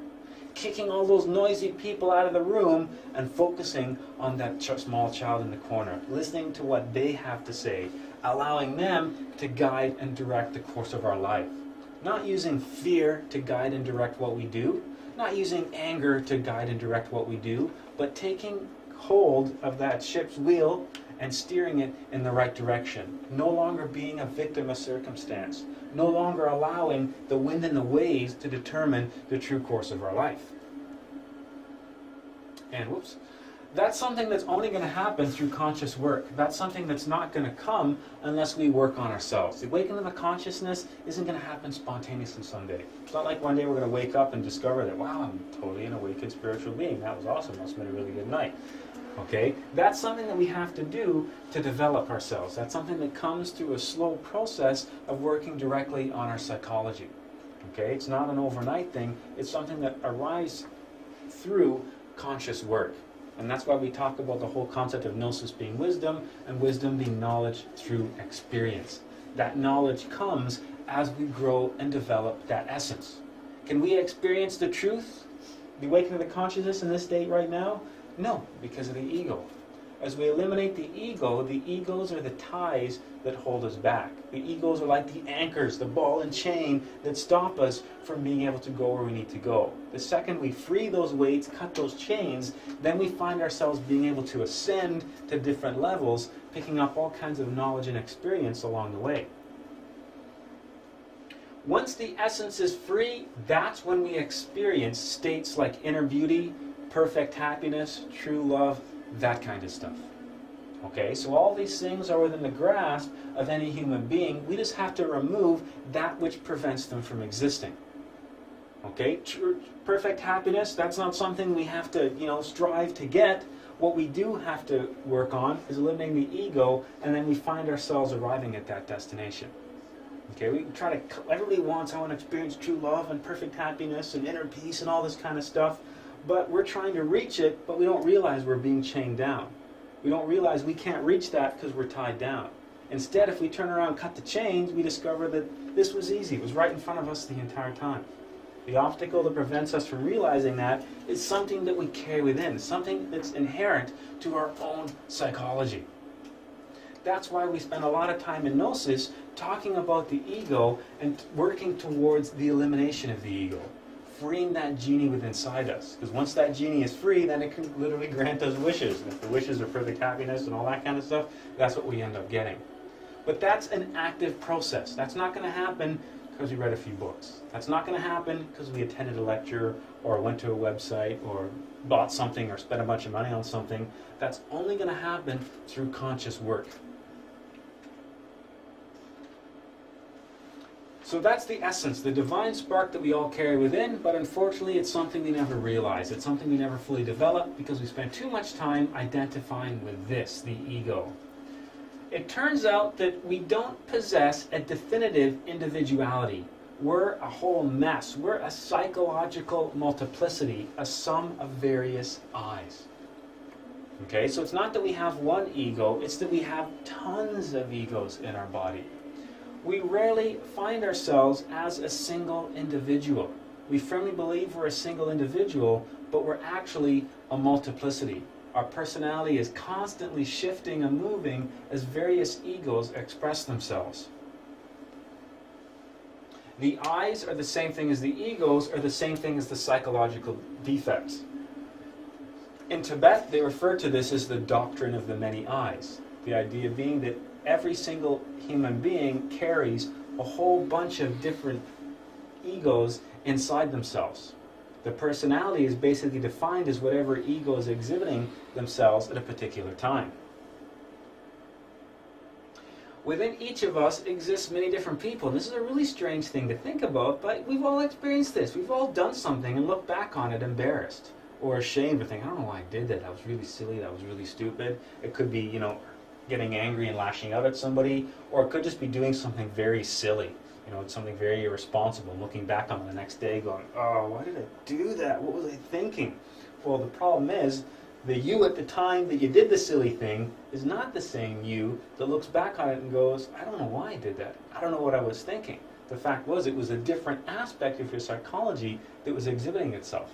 Kicking all those noisy people out of the room and focusing on that small child in the corner, listening to what they have to say, allowing them to guide and direct the course of our life. Not using fear to guide and direct what we do, not using anger to guide and direct what we do, but taking hold of that ship's wheel and steering it in the right direction. No longer being a victim of circumstance. No longer allowing the wind and the waves to determine the true course of our life. And whoops. That's something that's only going to happen through conscious work. That's something that's not going to come unless we work on ourselves. The awakening of the consciousness isn't going to happen spontaneously someday. It's not like one day we're going to wake up and discover that, wow, I'm totally an awakened spiritual being. That was awesome. Must have been a really good night. Okay? That's something that we have to do to develop ourselves. That's something that comes through a slow process of working directly on our psychology. Okay? It's not an overnight thing. It's something that arises through conscious work. And that's why we talk about the whole concept of Gnosis being wisdom, and wisdom being knowledge through experience. That knowledge comes as we grow and develop that essence. Can we experience the truth, the awakening of the consciousness in this state right now? No, because of the ego. As we eliminate the egos are the ties that hold us back. The egos are like the anchors, the ball and chain that stop us from being able to go where we need to go. The second we free those weights, cut those chains, then we find ourselves being able to ascend to different levels, picking up all kinds of knowledge and experience along the way. Once the essence is free, that's when we experience states like inner beauty, perfect happiness, true love, that kind of stuff. Okay, so all these things are within the grasp of any human being. We just have to remove that which prevents them from existing. Okay, perfect happiness, that's not something we have to, strive to get. What we do have to work on is eliminating the ego, and then we find ourselves arriving at that destination. Okay, we try to, everybody wants, I want to experience true love and perfect happiness and inner peace and all this kind of stuff. But we're trying to reach it, but we don't realize we're being chained down. We don't realize we can't reach that because we're tied down. Instead, if we turn around and cut the chains, we discover that this was easy. It was right in front of us the entire time. The obstacle that prevents us from realizing that is something that we carry within, something that's inherent to our own psychology. That's why we spend a lot of time in Gnosis talking about the ego and working towards the elimination of the ego. Freeing that genie within inside us. Because once that genie is free, then it can literally grant us wishes. And if the wishes are perfect happiness and all that kind of stuff, that's what we end up getting. But that's an active process. That's not going to happen because we read a few books. That's not going to happen because we attended a lecture or went to a website or bought something or spent a bunch of money on something. That's only going to happen through conscious work. So that's the essence, the divine spark that we all carry within, but unfortunately it's something we never realize. It's something we never fully develop because we spend too much time identifying with this, the ego. It turns out that we don't possess a definitive individuality. We're a whole mess. We're a psychological multiplicity, a sum of various I's. Okay, so it's not that we have one ego, it's that we have tons of egos in our body. We rarely find ourselves as a single individual. We firmly believe we're a single individual, but we're actually a multiplicity. Our personality is constantly shifting and moving as various egos express themselves. The I's are the same thing as the egos, are the same thing as the psychological defects. In Tibet, they refer to this as the doctrine of the many I's. The idea being that every single human being carries a whole bunch of different egos inside themselves. The personality is basically defined as whatever ego is exhibiting themselves at a particular time. Within each of us exists many different people. This is a really strange thing to think about, but we've all experienced this. We've all done something and looked back on it embarrassed or ashamed or thinking, I don't know why I did that. That was really silly. That was really stupid. It could be, getting angry and lashing out at somebody, or it could just be doing something very silly. Something very irresponsible, looking back on it the next day going, oh, why did I do that? What was I thinking? Well, the problem is, the you at the time that you did the silly thing is not the same you that looks back on it and goes, I don't know why I did that. I don't know what I was thinking. The fact was, it was a different aspect of your psychology that was exhibiting itself.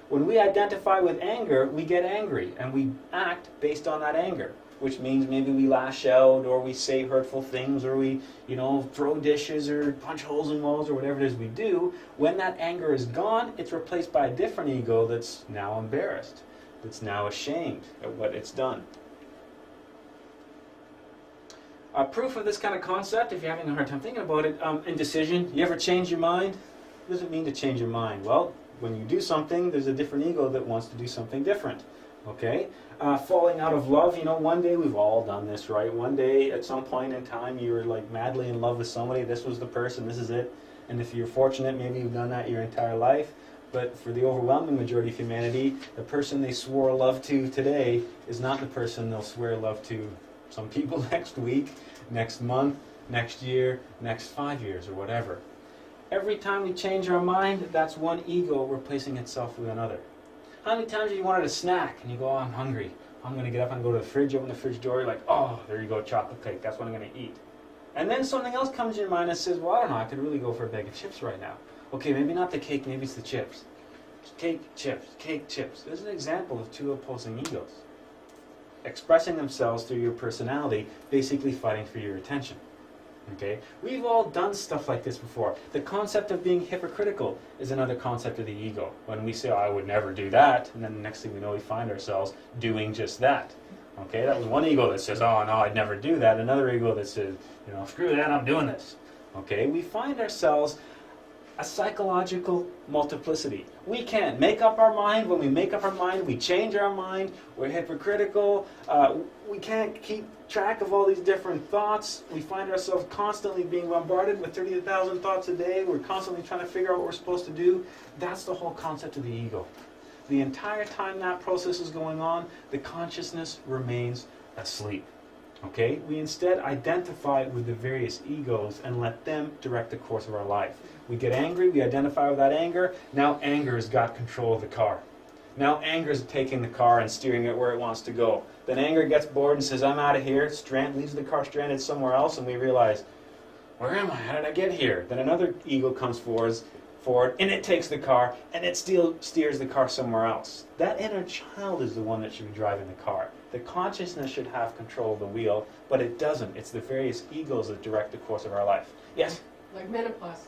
When we identify with anger, we get angry, and we act based on that anger. Which means maybe we lash out, or we say hurtful things, or we, throw dishes, or punch holes in walls, or whatever it is we do. When that anger is gone, it's replaced by a different ego that's now embarrassed, that's now ashamed at what it's done. Proof of this kind of concept, if you're having a hard time thinking about it, indecision. You ever change your mind? What does it mean to change your mind? Well, when you do something, there's a different ego that wants to do something different. Okay? Falling out of love, one day we've all done this, right? One day at some point in time you were like madly in love with somebody, this was the person, this is it. And if you're fortunate, maybe you've done that your entire life. But for the overwhelming majority of humanity, the person they swore love to today is not the person they'll swear love to some people next week, next month, next year, next 5 years, or whatever. Every time we change our mind, that's one ego replacing itself with another. How many times have you wanted a snack and you go, oh, I'm hungry. I'm going to get up and go to the fridge, open the fridge door, you're like, oh, there you go, chocolate cake, that's what I'm going to eat. And then something else comes in your mind and says, well, I don't know, I could really go for a bag of chips right now. Okay, maybe not the cake, maybe it's the chips. Cake, chips, cake, chips. This is an example of two opposing egos expressing themselves through your personality, basically fighting for your attention. Okay? We've all done stuff like this before. The concept of being hypocritical is another concept of the ego. When we say, oh, I would never do that, and then the next thing we know, we find ourselves doing just that. Okay? That was one ego that says, oh, no, I'd never do that. Another ego that says, screw that, I'm doing this. Okay? We find ourselves a psychological multiplicity. We can't make up our mind. When we make up our mind, we change our mind. We're hypocritical. We can't keep track of all these different thoughts. We find ourselves constantly being bombarded with 30,000 thoughts a day. We're constantly trying to figure out what we're supposed to do. That's the whole concept of the ego. The entire time that process is going on, the consciousness remains asleep. Okay? We instead identify with the various egos and let them direct the course of our life. We get angry, we identify with that anger. Now anger has got control of the car. Now anger is taking the car and steering it where it wants to go. Then anger gets bored and says, I'm out of here. Leaves the car stranded somewhere else, and we realize, where am I? How did I get here? Then another ego comes forward, and it takes the car, and it still steers the car somewhere else. That inner child is the one that should be driving the car. The consciousness should have control of the wheel, but it doesn't. It's the various egos that direct the course of our life. Yes? Like menopause.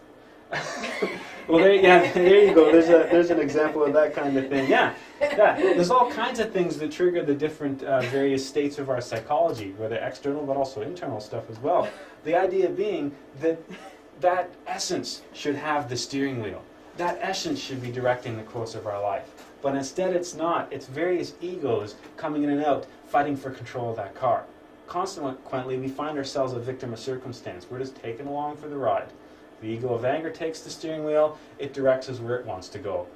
Well, there you go. There's an example of that kind of thing. Yeah. There's all kinds of things that trigger the different various states of our psychology, whether external but also internal stuff as well. The idea being that essence should have the steering wheel. That essence should be directing the course of our life. But instead it's not. It's various egos coming in and out, fighting for control of that car. Consequently, we find ourselves a victim of circumstance. We're just taken along for the ride. The ego of anger takes the steering wheel. It directs us where it wants to go.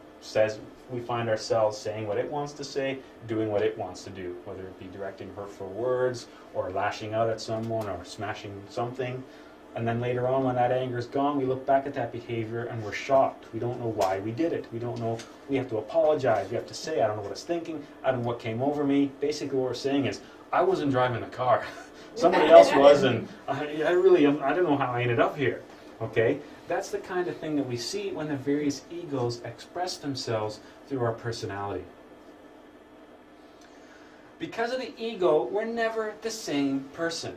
We find ourselves saying what it wants to say, doing what it wants to do, whether it be directing hurtful words or lashing out at someone or smashing something. And then later on, when that anger is gone, we look back at that behavior and we're shocked. We don't know why we did it. We don't know. We have to apologize. We have to say, I don't know what I was thinking. I don't know what came over me. Basically what we're saying is, I wasn't driving the car. Somebody else was, and I don't know how I ended up here. Okay? That's the kind of thing that we see when the various egos express themselves through our personality. Because of the ego, we're never the same person,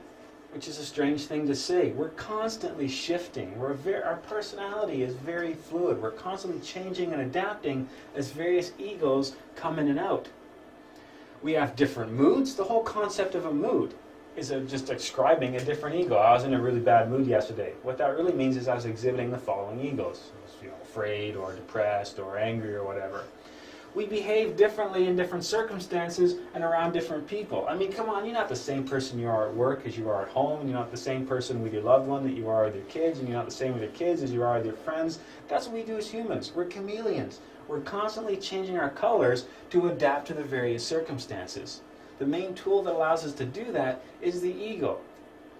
which is a strange thing to say. We're constantly shifting. Our personality is very fluid. We're constantly changing and adapting as various egos come in and out. We have different moods. The whole concept of a mood is just describing a different ego. I was in a really bad mood yesterday. What that really means is I was exhibiting the following egos. I was, afraid or depressed or angry or whatever. We behave differently in different circumstances and around different people. I mean, come on, you're not the same person you are at work as you are at home. You're not the same person with your loved one that you are with your kids, and you're not the same with your kids as you are with your friends. That's what we do as humans. We're chameleons. We're constantly changing our colors to adapt to the various circumstances. The main tool that allows us to do that is the ego.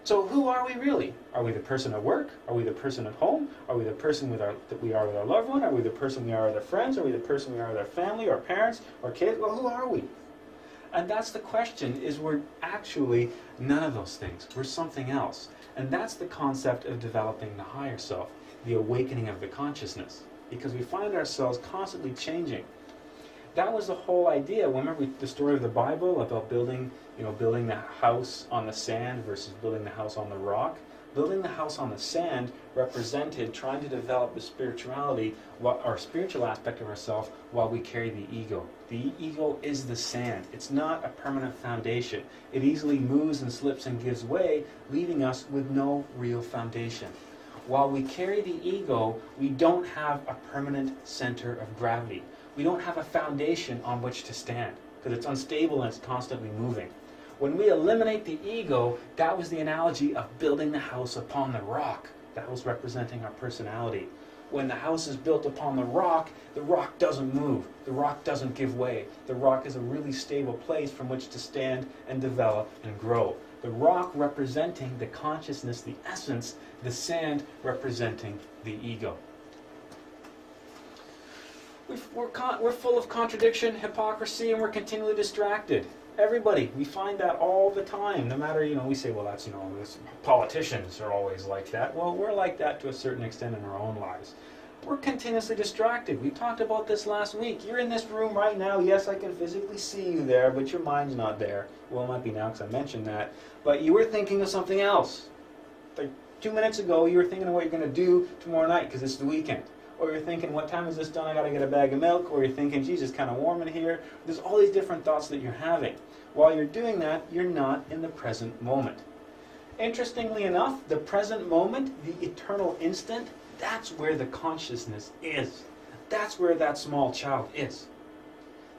So who are we really? Are we the person at work? Are we the person at home? Are we the person that we are with our loved one? Are we the person we are with our friends? Are we the person we are with our family, our parents, our kids? Well, who are we? And that's the question, is we're actually none of those things. We're something else. And that's the concept of developing the higher self, the awakening of the consciousness. Because we find ourselves constantly changing. That was the whole idea. Remember the story of the Bible about building the house on the sand versus building the house on the rock? Building the house on the sand represented trying to develop the spirituality, our spiritual aspect of ourselves, while we carry the ego. The ego is the sand. It's not a permanent foundation. It easily moves and slips and gives way, leaving us with no real foundation. While we carry the ego, we don't have a permanent center of gravity. We don't have a foundation on which to stand, because it's unstable and it's constantly moving. When we eliminate the ego, that was the analogy of building the house upon the rock. The house representing our personality. When the house is built upon the rock doesn't move. The rock doesn't give way. The rock is a really stable place from which to stand and develop and grow. The rock representing the consciousness, the essence, the sand representing the ego. We're full of contradiction, hypocrisy, and we're continually distracted. Everybody, we find that all the time. No matter, we say, well, that's, politicians are always like that. Well, we're like that to a certain extent in our own lives. We're continuously distracted. We talked about this last week. You're in this room right now. Yes, I can physically see you there, but your mind's not there. Well, it might be now because I mentioned that. But you were thinking of something else. Like 2 minutes ago, you were thinking of what you're going to do tomorrow night because it's the weekend. Or you're thinking, what time is this done? I got to get a bag of milk. Or you're thinking, geez, it's kind of warm in here. There's all these different thoughts that you're having. While you're doing that, you're not in the present moment. Interestingly enough, the present moment, the eternal instant, that's where the consciousness is. That's where that small child is.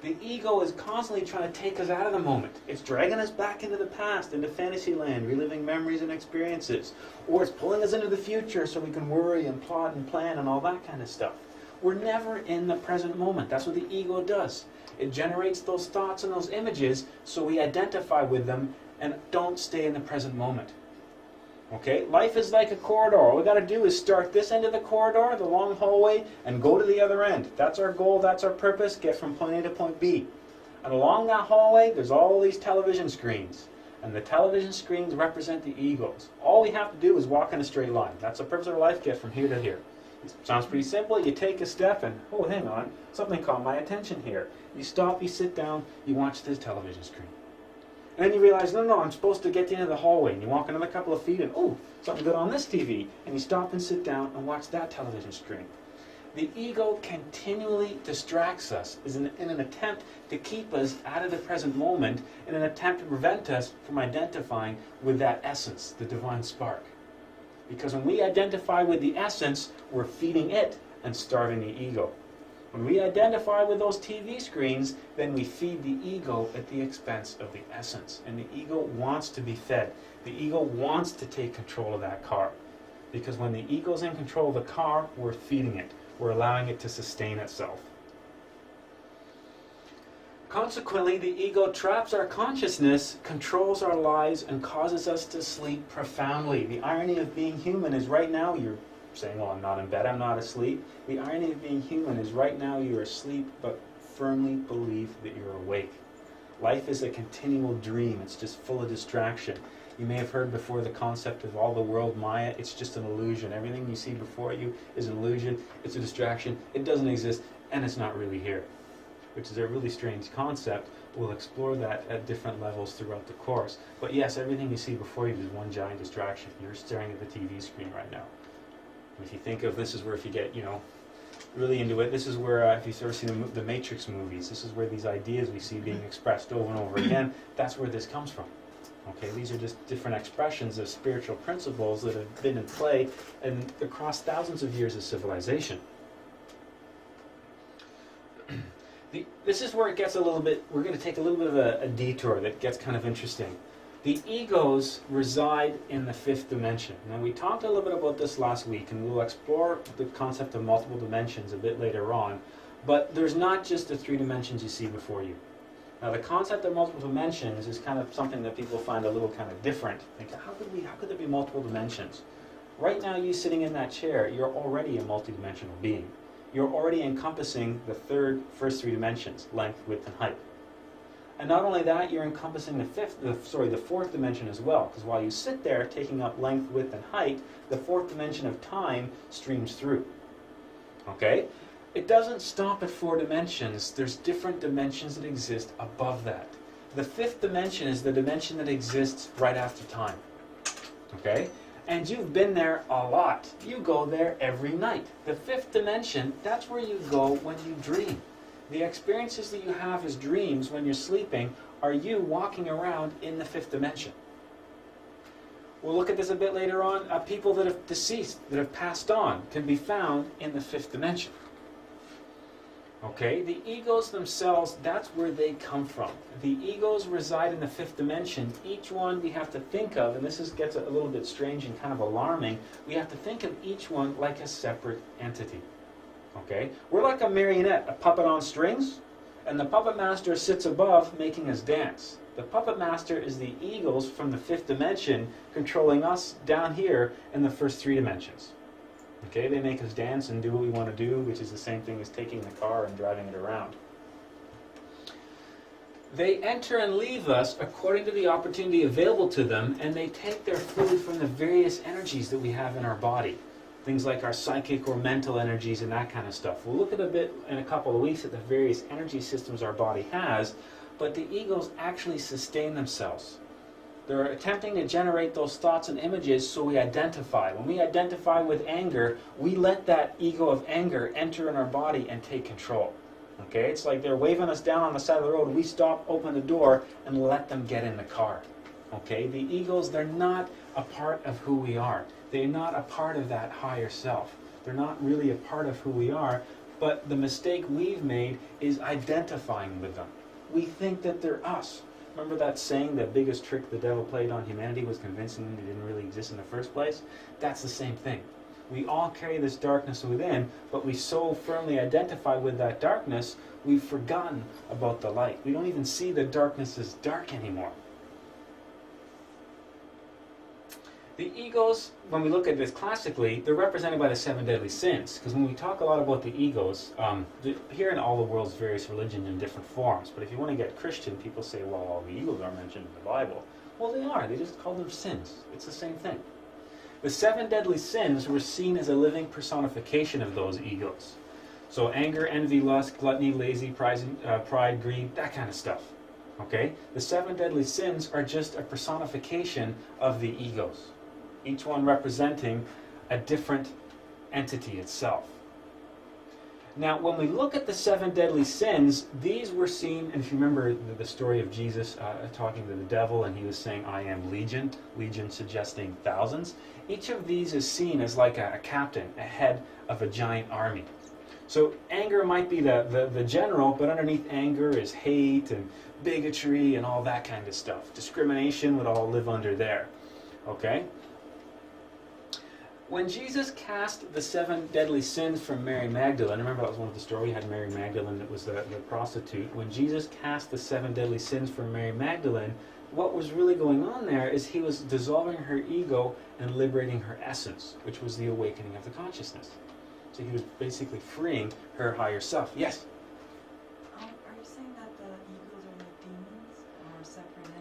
The ego is constantly trying to take us out of the moment. It's dragging us back into the past, into fantasy land, reliving memories and experiences. Or it's pulling us into the future so we can worry and plot and plan and all that kind of stuff. We're never in the present moment. That's what the ego does. It generates those thoughts and those images so we identify with them and don't stay in the present moment. Okay? Life is like a corridor. All we got to do is start this end of the corridor, the long hallway, and go to the other end. That's our goal, that's our purpose, get from point A to point B. And along that hallway, there's all these television screens. And the television screens represent the egos. All we have to do is walk in a straight line. That's the purpose of our life, get from here to here. It sounds pretty simple. You take a step and, oh, hang on, something caught my attention here. You stop, you sit down, you watch this television screen. And then you realize, no, I'm supposed to get to the end of the hallway. And you walk another couple of feet and, oh, something good on this TV. And you stop and sit down and watch that television screen. The ego continually distracts us in an attempt to keep us out of the present moment, in an attempt to prevent us from identifying with that essence, the divine spark. Because when we identify with the essence, we're feeding it and starving the ego. When we identify with those TV screens, then we feed the ego at the expense of the essence. And the ego wants to be fed. The ego wants to take control of that car. Because when the ego's in control of the car, we're feeding it. We're allowing it to sustain itself. Consequently, the ego traps our consciousness, controls our lives, and causes us to sleep profoundly. The irony of being human is right now you're saying, well, I'm not in bed, I'm not asleep. The irony of being human is right now you're asleep, but firmly believe that you're awake. Life is a continual dream. It's just full of distraction. You may have heard before the concept of all the world Maya. It's just an illusion. Everything you see before you is an illusion. It's a distraction. It doesn't exist, and it's not really here. which is a really strange concept. We'll explore that at different levels throughout the course. But yes, everything you see before you is one giant distraction. You're staring at the TV screen right now. And if you think of, this is where, if you get, really into it, this is where, if you've ever seen the Matrix movies, this is where these ideas we see being expressed over and over again, that's where this comes from. Okay, these are just different expressions of spiritual principles that have been in play and across thousands of years of civilization. This is where it gets a little bit, we're going to take a little bit of a detour that gets kind of interesting. The egos reside in the fifth dimension. Now, we talked a little bit about this last week, and we'll explore the concept of multiple dimensions a bit later on. But there's not just the three dimensions you see before you. Now, the concept of multiple dimensions is kind of something that people find a little kind of different. Think, how could there be multiple dimensions? Right now, you sitting in that chair, you're already a multidimensional being. You're already encompassing the first three dimensions, length, width, and height. And not only that, you're encompassing the fourth dimension as well, because while you sit there taking up length, width, and height, the fourth dimension of time streams through. Okay? It doesn't stop at 4 dimensions. There's different dimensions that exist above that. The fifth dimension is the dimension that exists right after time. Okay? And you've been there a lot. You go there every night. The fifth dimension, that's where you go when you dream. The experiences that you have as dreams when you're sleeping are you walking around in the fifth dimension. We'll look at this a bit later on. People that have deceased, that have passed on, can be found in the fifth dimension. Okay, the egos themselves, that's where they come from. The egos reside in the fifth dimension. Each one we have to think of, and this gets a little bit strange and kind of alarming, we have to think of each one like a separate entity. Okay, we're like a marionette, a puppet on strings, and the puppet master sits above making us dance. The puppet master is the egos from the fifth dimension controlling us down here in the first 3 dimensions. Okay, they make us dance and do what we want to do, which is the same thing as taking the car and driving it around. They enter and leave us according to the opportunity available to them, and they take their food from the various energies that we have in our body. Things like our psychic or mental energies and that kind of stuff. We'll look at a bit in a couple of weeks at the various energy systems our body has, but the egos actually sustain themselves. They're attempting to generate those thoughts and images so we identify. When we identify with anger, we let that ego of anger enter in our body and take control. Okay? It's like they're waving us down on the side of the road. We stop, open the door, and let them get in the car. Okay? The egos, they're not a part of who we are. They're not a part of that higher self. They're not really a part of who we are, but the mistake we've made is identifying with them. We think that they're us. Remember that saying, the biggest trick the devil played on humanity was convincing them they didn't really exist in the first place? That's the same thing. We all carry this darkness within, but we so firmly identify with that darkness, we've forgotten about the light. We don't even see the darkness as dark anymore. The egos, when we look at this classically, they're represented by the 7 deadly sins. Because when we talk a lot about the egos, here in all the world's various religions in different forms, but if you want to get Christian, people say, well, all the egos are mentioned in the Bible. Well, they are. They just call them sins. It's the same thing. The 7 deadly sins were seen as a living personification of those egos. So anger, envy, lust, gluttony, lazy, pride, greed, that kind of stuff. Okay? The 7 deadly sins are just a personification of the egos. Each one representing a different entity itself. Now, when we look at the 7 deadly sins, these were seen, and if you remember the story of Jesus talking to the devil, and he was saying, I am legion, legion suggesting thousands. Each of these is seen as like a captain, a head of a giant army. So anger might be the general, but underneath anger is hate and bigotry and all that kind of stuff. Discrimination would all live under there. Okay? When Jesus cast the 7 deadly sins from Mary Magdalene, remember that was one of the stories, we had Mary Magdalene that was the prostitute. When Jesus cast the 7 deadly sins from Mary Magdalene, what was really going on there is he was dissolving her ego and liberating her essence, which was the awakening of the consciousness. So he was basically freeing her higher self. Yes? Are you saying that the egos are like demons or separate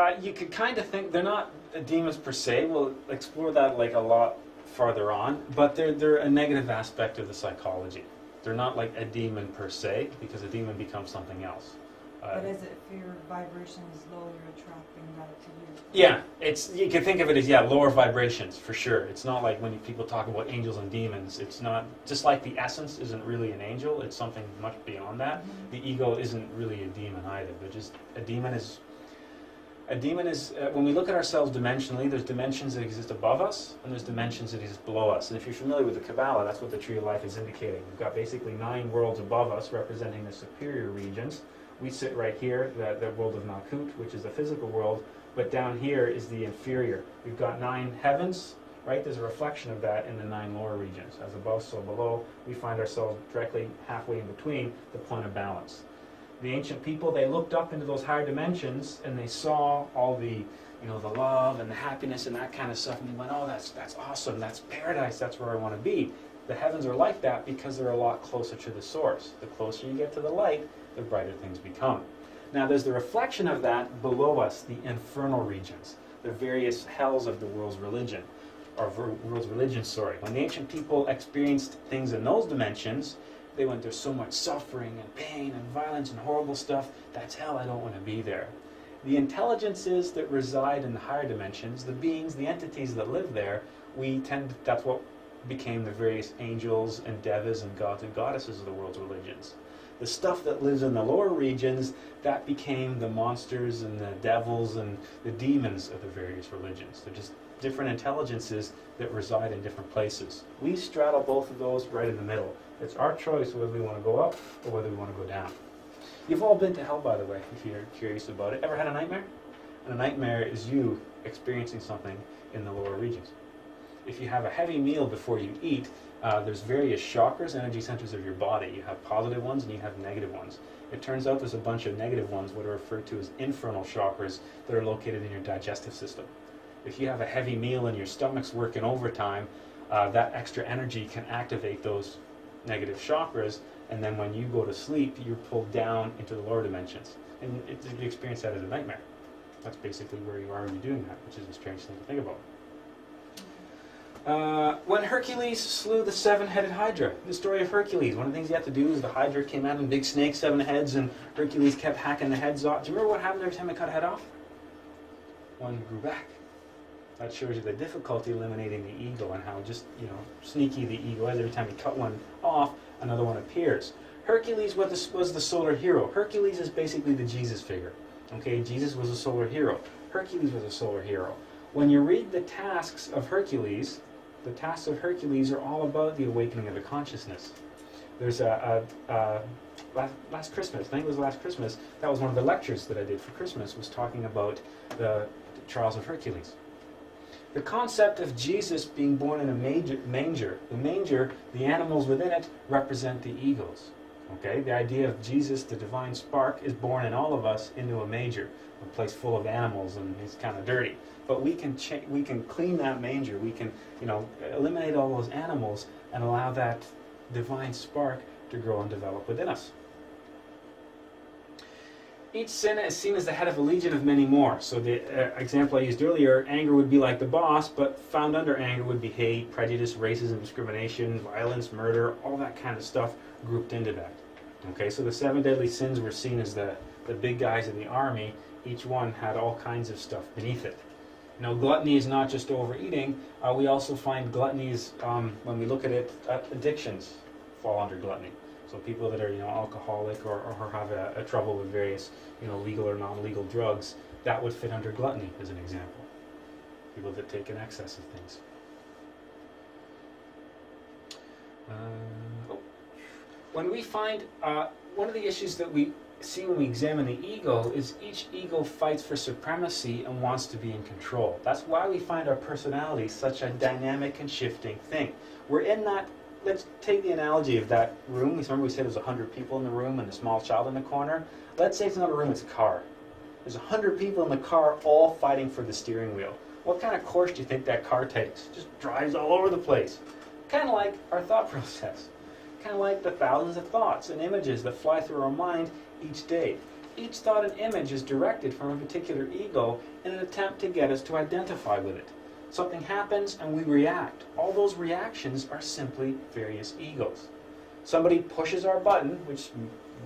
entities? You could kind of think they're not demons per se. We'll explore that like a lot farther on, but they're a negative aspect of the psychology. They're not like a demon per se, because a demon becomes something else. But is it if your vibration is low, you're attracting that to you? Yeah, you can think of it as, lower vibrations, for sure. It's not like when people talk about angels and demons, it's not, just like the essence isn't really an angel, it's something much beyond that. Mm-hmm. The ego isn't really a demon either, but just, a demon is, when we look at ourselves dimensionally, there's dimensions that exist above us, and there's dimensions that exist below us. And if you're familiar with the Kabbalah, that's what the Tree of Life is indicating. We've got basically 9 worlds above us, representing the superior regions. We sit right here, the world of Malkut, which is the physical world, but down here is the inferior. We've got 9 heavens, right? There's a reflection of that in the 9 lower regions. As above, so below. We find ourselves directly halfway in between, the point of balance. The ancient people, they looked up into those higher dimensions and they saw all the, the love and the happiness and that kind of stuff, and they went, oh, that's awesome, that's paradise, that's where I want to be. The heavens are like that because they're a lot closer to the source. The closer you get to the light, the brighter things become. Now there's the reflection of that below us, the infernal regions, the various hells of the world's religion. When the ancient people experienced things in those dimensions, they went, there's so much suffering and pain and violence and horrible stuff, that's hell, I don't want to be there. The intelligences that reside in the higher dimensions, the beings, the entities that live there, that's what became the various angels and devas and gods and goddesses of the world's religions. The stuff that lives in the lower regions, that became the monsters and the devils and the demons of the various religions. They're just different intelligences that reside in different places. We straddle both of those right in the middle. It's our choice whether we want to go up or whether we want to go down. You've all been to hell, by the way, if you're curious about it. Ever had a nightmare? And a nightmare is you experiencing something in the lower regions. If you have a heavy meal before you eat, there's various chakras, energy centers of your body. You have positive ones and you have negative ones. It turns out there's a bunch of negative ones, what are referred to as infernal chakras, that are located in your digestive system. If you have a heavy meal and your stomach's working overtime, that extra energy can activate those negative chakras, and then when you go to sleep, you're pulled down into the lower dimensions. And you experience that as a nightmare. That's basically where you are when you're doing that, which is a strange thing to think about. When Hercules slew the 7-headed Hydra, the story of Hercules, one of the things you have to do is the Hydra came out in big snake, 7 heads, and Hercules kept hacking the heads off. Do you remember what happened every time he cut a head off? One grew back. That shows you the difficulty eliminating the ego and how just, sneaky the ego is. Every time you cut one off, another one appears. Hercules was the solar hero. Hercules is basically the Jesus figure. Okay, Jesus was a solar hero. Hercules was a solar hero. When you read the tasks of Hercules, the tasks of Hercules are all about the awakening of the consciousness. There's last Christmas, I think it was last Christmas, that was one of the lectures that I did for Christmas, was talking about the trials of Hercules. The concept of Jesus being born in a manger, the animals within it represent the egos. Okay, the idea of Jesus, the divine spark, is born in all of us into a manger, a place full of animals, and it's kind of dirty. But we can clean that manger. We can, eliminate all those animals and allow that divine spark to grow and develop within us. Each sin is seen as the head of a legion of many more. So the example I used earlier, anger would be like the boss, but found under anger would be hate, prejudice, racism, discrimination, violence, murder, all that kind of stuff grouped into that. Okay, so the 7 deadly sins were seen as the big guys in the army. Each one had all kinds of stuff beneath it. Gluttony is not just overeating. We also find gluttonies, when we look at it, addictions fall under gluttony. So people that are, alcoholic or have a trouble with various, legal or non-legal drugs, that would fit under gluttony as an example. People that take an excess of things. When we find, one of the issues that we see when we examine the ego is each ego fights for supremacy and wants to be in control. That's why we find our personality such a dynamic and shifting thing. We're in that. Let's take the analogy of that room. Remember we said there's 100 people in the room and a small child in the corner? Let's say it's not a room, it's a car. There's 100 people in the car all fighting for the steering wheel. What kind of course do you think that car takes? Just drives all over the place. Kind of like our thought process. Kind of like the thousands of thoughts and images that fly through our mind each day. Each thought and image is directed from a particular ego in an attempt to get us to identify with it. Something happens and we react. All those reactions are simply various egos. Somebody pushes our button, which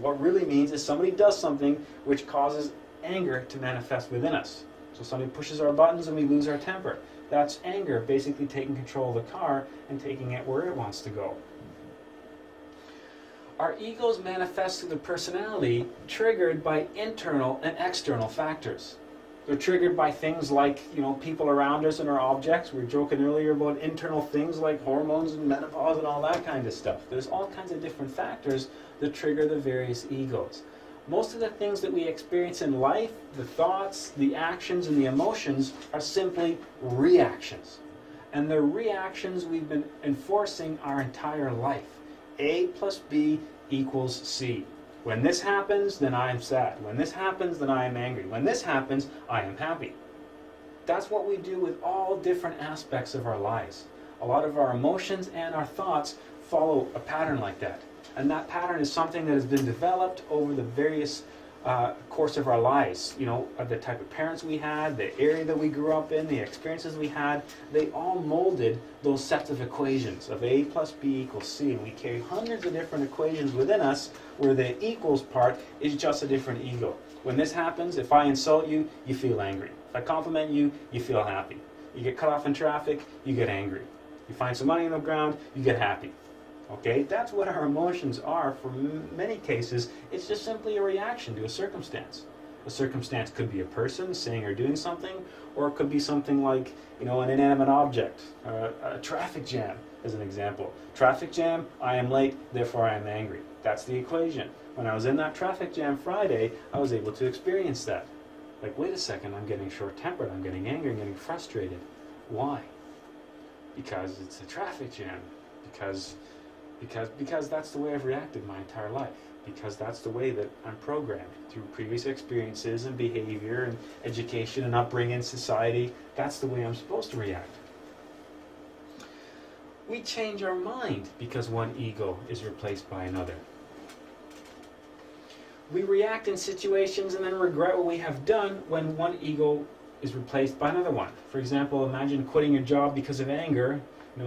what really means is somebody does something which causes anger to manifest within us. So somebody pushes our buttons and we lose our temper. That's anger, basically taking control of the car and taking it where it wants to go. Our egos manifest through the personality triggered by internal and external factors. They're triggered by things like, people around us and our objects. We were joking earlier about internal things like hormones and menopause and all that kind of stuff. There's all kinds of different factors that trigger the various egos. Most of the things that we experience in life, the thoughts, the actions, and the emotions are simply reactions. And the reactions we've been enforcing our entire life. A plus B equals C. When this happens, then I am sad. When this happens, then I am angry. When this happens, I am happy. That's what we do with all different aspects of our lives. A lot of our emotions and our thoughts follow a pattern like that. And that pattern is something that has been developed over the various course of our lives. The type of parents we had, the area that we grew up in, the experiences we had, they all molded those sets of equations of A plus B equals C. And we carry hundreds of different equations within us where the equals part is just a different ego. When this happens, if I insult you, you feel angry. If I compliment you, you feel happy. You get cut off in traffic, you get angry. You find some money on the ground, you get happy. Okay, that's what our emotions are. For many cases, it's just simply a reaction to a circumstance. A circumstance could be a person saying or doing something, or it could be something like, an inanimate object, a traffic jam, as an example. Traffic jam, I am late, therefore I am angry. That's the equation. When I was in that traffic jam Friday, I was able to experience that. Like, wait a second, I'm getting short-tempered, I'm getting angry, I'm getting frustrated. Why? Because it's a traffic jam. Because that's the way I've reacted my entire life. Because that's the way that I'm programmed through previous experiences and behavior and education and upbringing, society. That's the way I'm supposed to react. We change our mind because one ego is replaced by another. We react in situations and then regret what we have done when one ego is replaced by another one. For example, imagine quitting your job because of anger,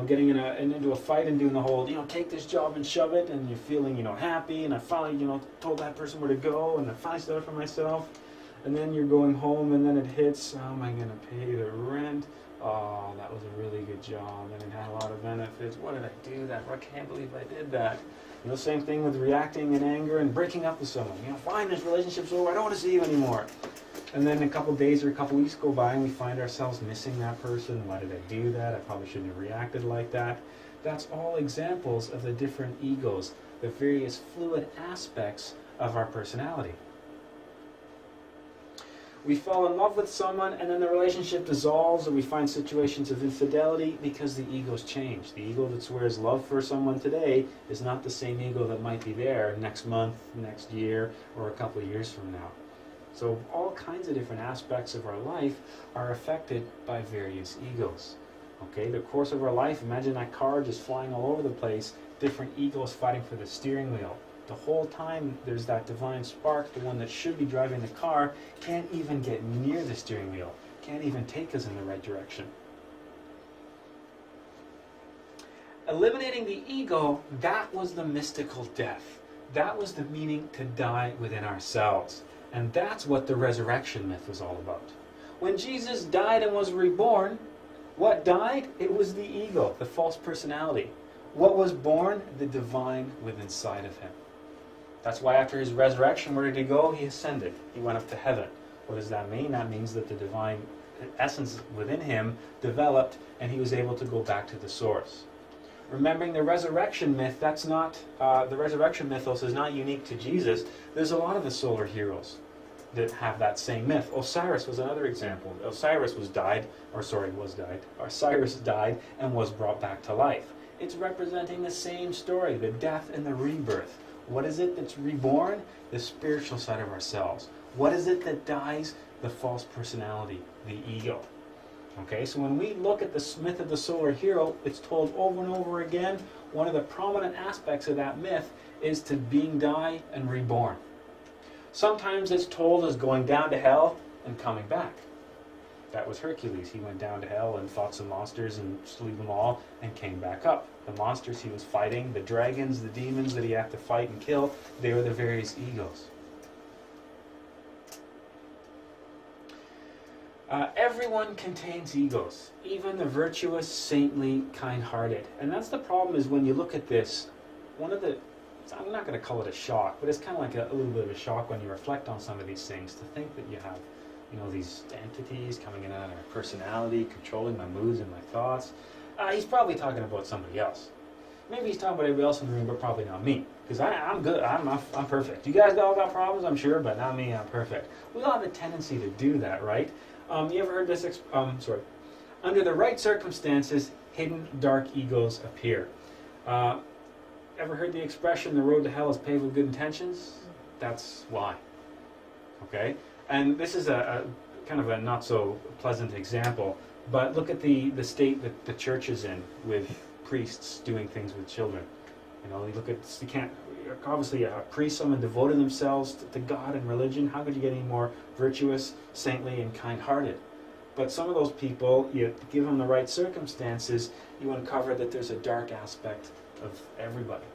getting into a fight and doing the whole, take this job and shove it, and you're feeling, happy, and I finally, told that person where to go, and I finally stood up for myself, and then you're going home, and then it hits, how am I going to pay the rent? Oh, that was a really good job, and it had a lot of benefits. What did I do that? I can't believe I did that. Same thing with reacting in anger and breaking up with someone. Fine, this relationship's over, I don't want to see you anymore. And then a couple days or a couple weeks go by and we find ourselves missing that person. Why did I do that? I probably shouldn't have reacted like that. That's all examples of the different egos, the various fluid aspects of our personality. We fall in love with someone and then the relationship dissolves, or we find situations of infidelity because the egos change. The ego that swears love for someone today is not the same ego that might be there next month, next year, or a couple of years from now. So all kinds of different aspects of our life are affected by various egos. Okay, the course of our life, imagine that car just flying all over the place, different egos fighting for the steering wheel. The whole time there's that divine spark, the one that should be driving the car, can't even get near the steering wheel, can't even take us in the right direction. Eliminating the ego, that was the mystical death. That was the meaning to die within ourselves. And that's what the resurrection myth was all about. When Jesus died and was reborn, what died? It was the ego, the false personality. What was born? The divine within inside of him. That's why after his resurrection, where did he go? He ascended. He went up to heaven. What does that mean? That means that the divine essence within him developed and he was able to go back to the source. Remembering the resurrection myth, that's not, the resurrection mythos is not unique to Jesus. There's a lot of the solar heroes that have that same myth. Osiris was another example. Osiris died and was brought back to life. It's representing the same story, the death and the rebirth. What is it that's reborn? The spiritual side of ourselves. What is it that dies? The false personality, the ego. Okay, so when we look at the myth of the solar hero, it's told over and over again. One of the prominent aspects of that myth is to die and reborn. Sometimes it's told as going down to hell and coming back. That was Hercules. He went down to hell and fought some monsters and slew them all and came back up. The monsters he was fighting, the dragons, the demons that he had to fight and kill, they were the various egos. Everyone contains egos, even the virtuous, saintly, kind-hearted. And that's the problem, is when you look at this, I'm not going to call it a shock, but it's kind of like a little bit of a shock when you reflect on some of these things, to think that you have, these entities coming in and out of my personality, controlling my moods and my thoughts. He's probably talking about somebody else. Maybe he's talking about everybody else in the room, but probably not me. Because I'm good. I'm perfect. You guys all got problems, I'm sure, but not me. I'm perfect. We all have a tendency to do that, right? You ever heard this? Under the right circumstances, hidden dark egos appear. Ever heard the expression, the road to hell is paved with good intentions? That's why. Okay? And this is a kind of a not so pleasant example, but look at the state that the church is in, with priests doing things with children. You look at, obviously a priest, someone devoted themselves to God and religion. How could you get any more virtuous, saintly, and kind-hearted? But some of those people, you give them the right circumstances, you uncover that there's a dark aspect of everybody.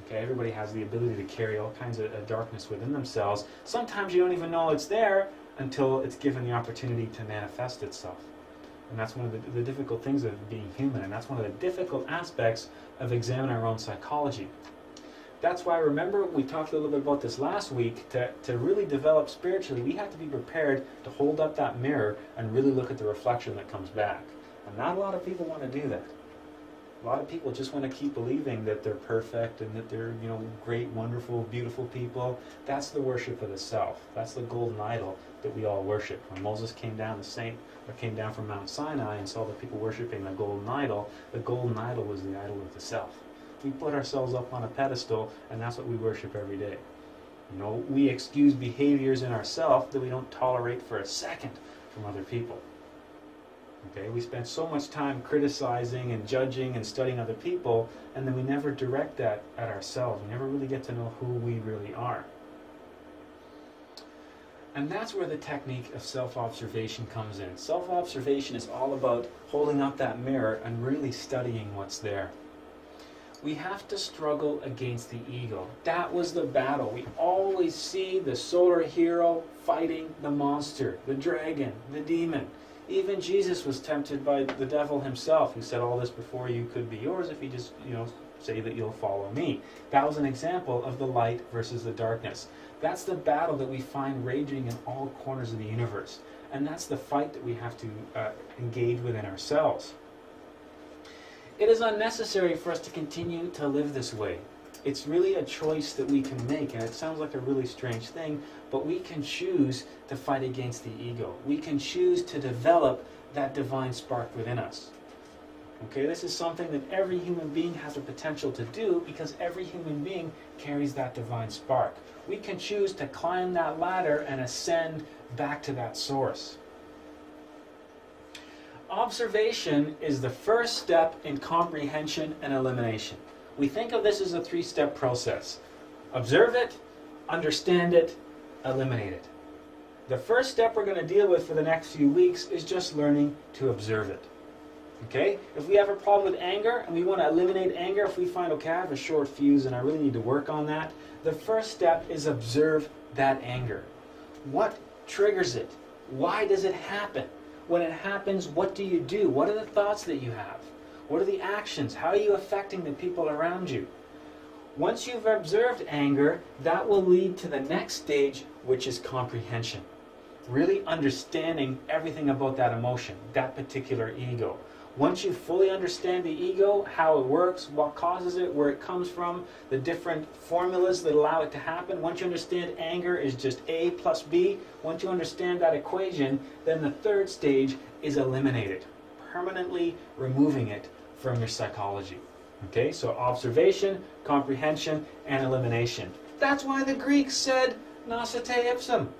Okay, everybody has the ability to carry all kinds of darkness within themselves. Sometimes you don't even know it's there until it's given the opportunity to manifest itself. And that's one of the difficult things of being human, and that's one of the difficult aspects of examining our own psychology. That's why, remember, we talked a little bit about this last week, to really develop spiritually, we have to be prepared to hold up that mirror and really look at the reflection that comes back. And not a lot of people want to do that. A lot of people just want to keep believing that they're perfect and that they're, great, wonderful, beautiful people. That's the worship of the self. That's the golden idol that we all worship. When Moses came down from Mount Sinai and saw the people worshiping the golden idol was the idol of the self. We put ourselves up on a pedestal, and that's what we worship every day. We excuse behaviors in ourselves that we don't tolerate for a second from other people. Okay, we spend so much time criticizing and judging and studying other people, and then we never direct that at ourselves. We never really get to know who we really are. And that's where the technique of self-observation comes in. Self-observation is all about holding up that mirror and really studying what's there. We have to struggle against the ego. That was the battle. We always see the solar hero fighting the monster, the dragon, the demon. Even Jesus was tempted by the devil himself, who said, all this before you could be yours if you just, say that you'll follow me. That was an example of the light versus the darkness. That's the battle that we find raging in all corners of the universe. And that's the fight that we have to engage within ourselves. It is unnecessary for us to continue to live this way. It's really a choice that we can make, and it sounds like a really strange thing, but we can choose to fight against the ego. We can choose to develop that divine spark within us. Okay, this is something that every human being has a potential to do, because every human being carries that divine spark. We can choose to climb that ladder and ascend back to that source. Observation is the first step in comprehension and elimination. We think of this as a 3-step process. Observe it, understand it, eliminate it. The first step we're going to deal with for the next few weeks is just learning to observe it. Okay? If we have a problem with anger and we want to eliminate anger, if we find, okay, I have a short fuse and I really need to work on that, the first step is observe that anger. What triggers it? Why does it happen? When it happens, what do you do? What are the thoughts that you have? What are the actions? How are you affecting the people around you? Once you've observed anger, that will lead to the next stage, which is comprehension. Really understanding everything about that emotion, that particular ego. Once you fully understand the ego, how it works, what causes it, where it comes from, the different formulas that allow it to happen, once you understand anger is just A plus B, once you understand that equation, then the third stage is eliminate it, permanently removing it from your psychology. Okay, so observation, comprehension, and elimination. That's why the Greeks said, Gnosis ipsum.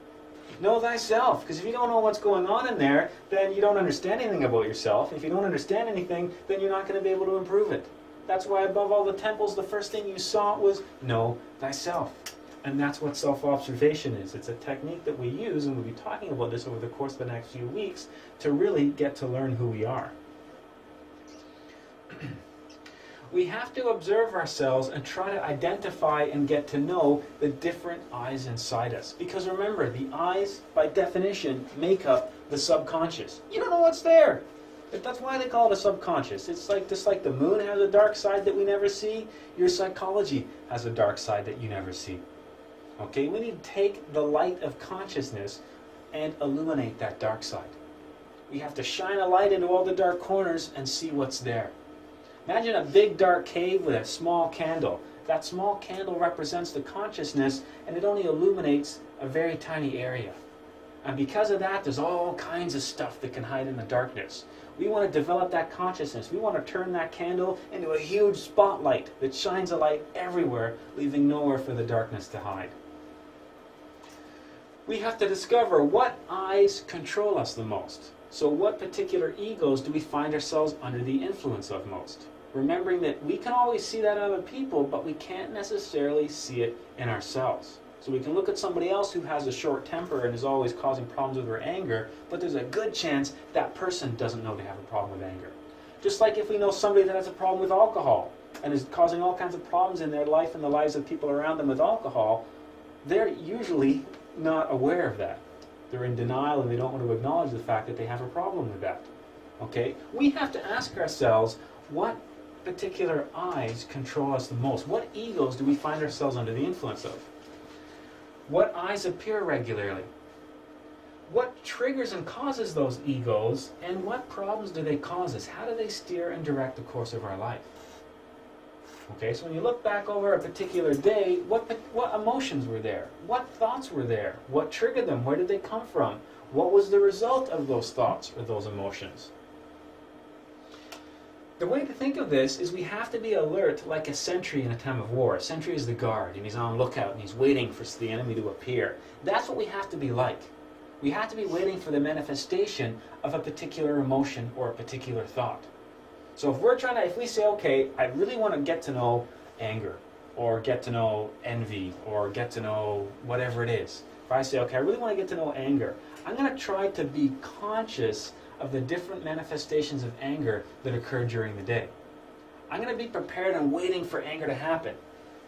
Know thyself, because if you don't know what's going on in there, then you don't understand anything about yourself. If you don't understand anything, then you're not going to be able to improve it. That's why above all the temples, the first thing you saw was know thyself. And that's what self-observation is. It's a technique that we use, and we'll be talking about this over the course of the next few weeks, to really get to learn who we are. We have to observe ourselves and try to identify and get to know the different eyes inside us. Because remember, the eyes, by definition, make up the subconscious. You don't know what's there. That's why they call it a subconscious. It's like just like the moon has a dark side that we never see, your psychology has a dark side that you never see. Okay, we need to take the light of consciousness and illuminate that dark side. We have to shine a light into all the dark corners and see what's there. Imagine a big dark cave with a small candle. That small candle represents the consciousness, and it only illuminates a very tiny area. And because of that, there's all kinds of stuff that can hide in the darkness. We want to develop that consciousness. We want to turn that candle into a huge spotlight that shines a light everywhere, leaving nowhere for the darkness to hide. We have to discover what eyes control us the most. So what particular egos do we find ourselves under the influence of most? Remembering that we can always see that in other people, but we can't necessarily see it in ourselves. So we can look at somebody else who has a short temper and is always causing problems with their anger, but there's a good chance that person doesn't know they have a problem with anger. Just like if we know somebody that has a problem with alcohol and is causing all kinds of problems in their life and the lives of people around them with alcohol, they're usually not aware of that. They're in denial and they don't want to acknowledge the fact that they have a problem with that. Okay? We have to ask ourselves, what particular eyes control us the most? What egos do we find ourselves under the influence of? What eyes appear regularly? What triggers and causes those egos, and what problems do they cause us? How do they steer and direct the course of our life? Okay, so when you look back over a particular day, what emotions were there? What thoughts were there? What triggered them? Where did they come from? What was the result of those thoughts or those emotions? The way to think of this is we have to be alert like a sentry in a time of war. A sentry is the guard, and he's on lookout, and he's waiting for the enemy to appear. That's what we have to be like. We have to be waiting for the manifestation of a particular emotion or a particular thought. So if we say, okay, I really want to get to know anger, or get to know envy, or get to know whatever it is. If I say, okay, I really want to get to know anger, I'm going to try to be conscious of the different manifestations of anger that occur during the day. I'm going to be prepared and waiting for anger to happen.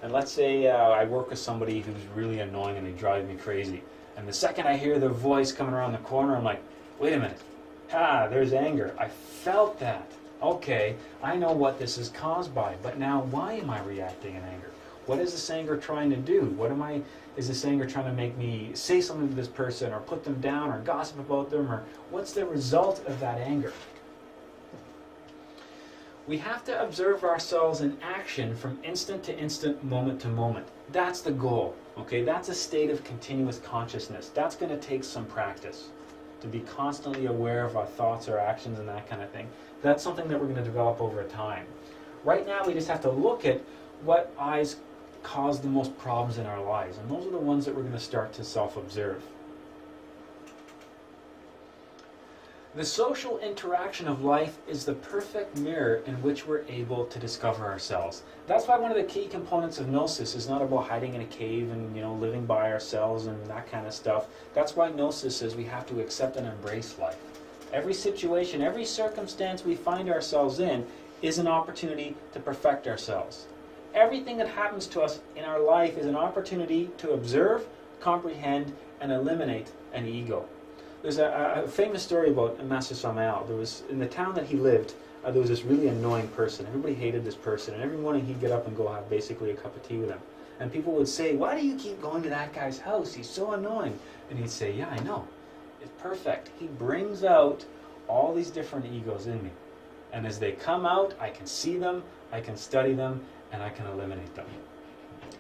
And let's say I work with somebody who's really annoying and they drive me crazy. And the second I hear their voice coming around the corner, I'm like, wait a minute. There's anger. I felt that. Okay, I know what this is caused by, but now why am I reacting in anger? What is this anger trying to do? Is this anger trying to make me say something to this person or put them down or gossip about them, or what's the result of that anger? We have to observe ourselves in action from instant to instant, moment to moment. That's the goal, okay? That's a state of continuous consciousness. That's going to take some practice, to be constantly aware of our thoughts, our actions, and that kind of thing. That's something that we're going to develop over time. Right now, we just have to look at what eyes cause the most problems in our lives, and those are the ones that we're going to start to self-observe. The social interaction of life is the perfect mirror in which we're able to discover ourselves. That's why one of the key components of Gnosis is not about hiding in a cave and living by ourselves and that kind of stuff. That's why Gnosis says we have to accept and embrace life. Every situation, every circumstance we find ourselves in is an opportunity to perfect ourselves. Everything that happens to us in our life is an opportunity to observe, comprehend, and eliminate an ego. There's a famous story about Master Samael. There was, in the town that he lived, there was this really annoying person. Everybody hated this person, and every morning he'd get up and go have basically a cup of tea with him. And people would say, why do you keep going to that guy's house? He's so annoying. And he'd say, yeah, I know. It's perfect. He brings out all these different egos in me. And as they come out, I can see them, I can study them, and I can eliminate them.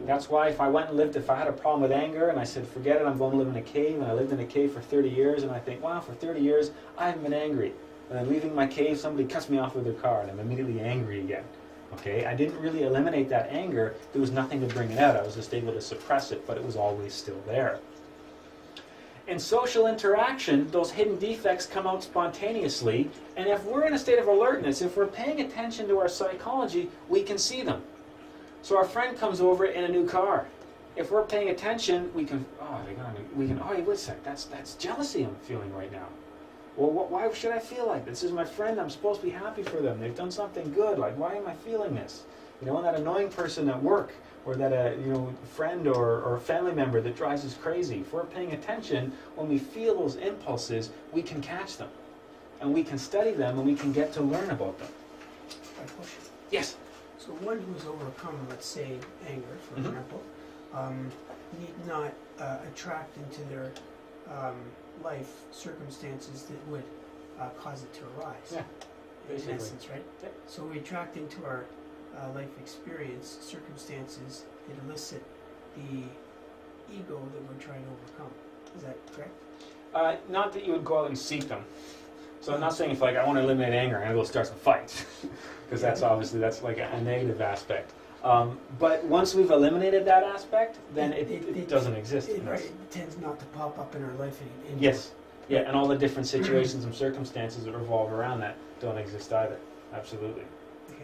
That's why if I had a problem with anger and I said, forget it, I'm going to live in a cave, and I lived in a cave for 30 years, and I think, wow, for 30 years, I haven't been angry. And then leaving my cave, somebody cuts me off with their car, and I'm immediately angry again. Okay, I didn't really eliminate that anger. There was nothing to bring it out. I was just able to suppress it, but it was always still there. In social interaction, those hidden defects come out spontaneously, and if we're in a state of alertness, if we're paying attention to our psychology, we can see them. So our friend comes over in a new car, If we're paying attention, we can, oh, hey, wait a sec, that's jealousy I'm feeling right now. Well, why should I feel like this? This is my friend, I'm supposed to be happy for them. They've done something good, like, why am I feeling this? You know, that annoying person at work, or that friend or a family member that drives us crazy. If we're paying attention, when we feel those impulses, we can catch them. And we can study them, and we can get to learn about them. My question. Yes? So one who is overcome, let's say anger, for example, need not attract into their life circumstances that would cause it to arise. Yeah, in basically. essence, right? Yeah. So we attract into our life experience circumstances that elicit the ego that we're trying to overcome. Is that correct? Not that you would go out and seek them. So I'm not saying if I want to eliminate anger, I'm going to go start some fights. Because that's like a negative aspect. But once we've eliminated that aspect, then it doesn't exist in us. It tends not to pop up in our life anymore. Yes. Yeah, and all the different situations and circumstances that revolve around that don't exist either. Absolutely. Okay.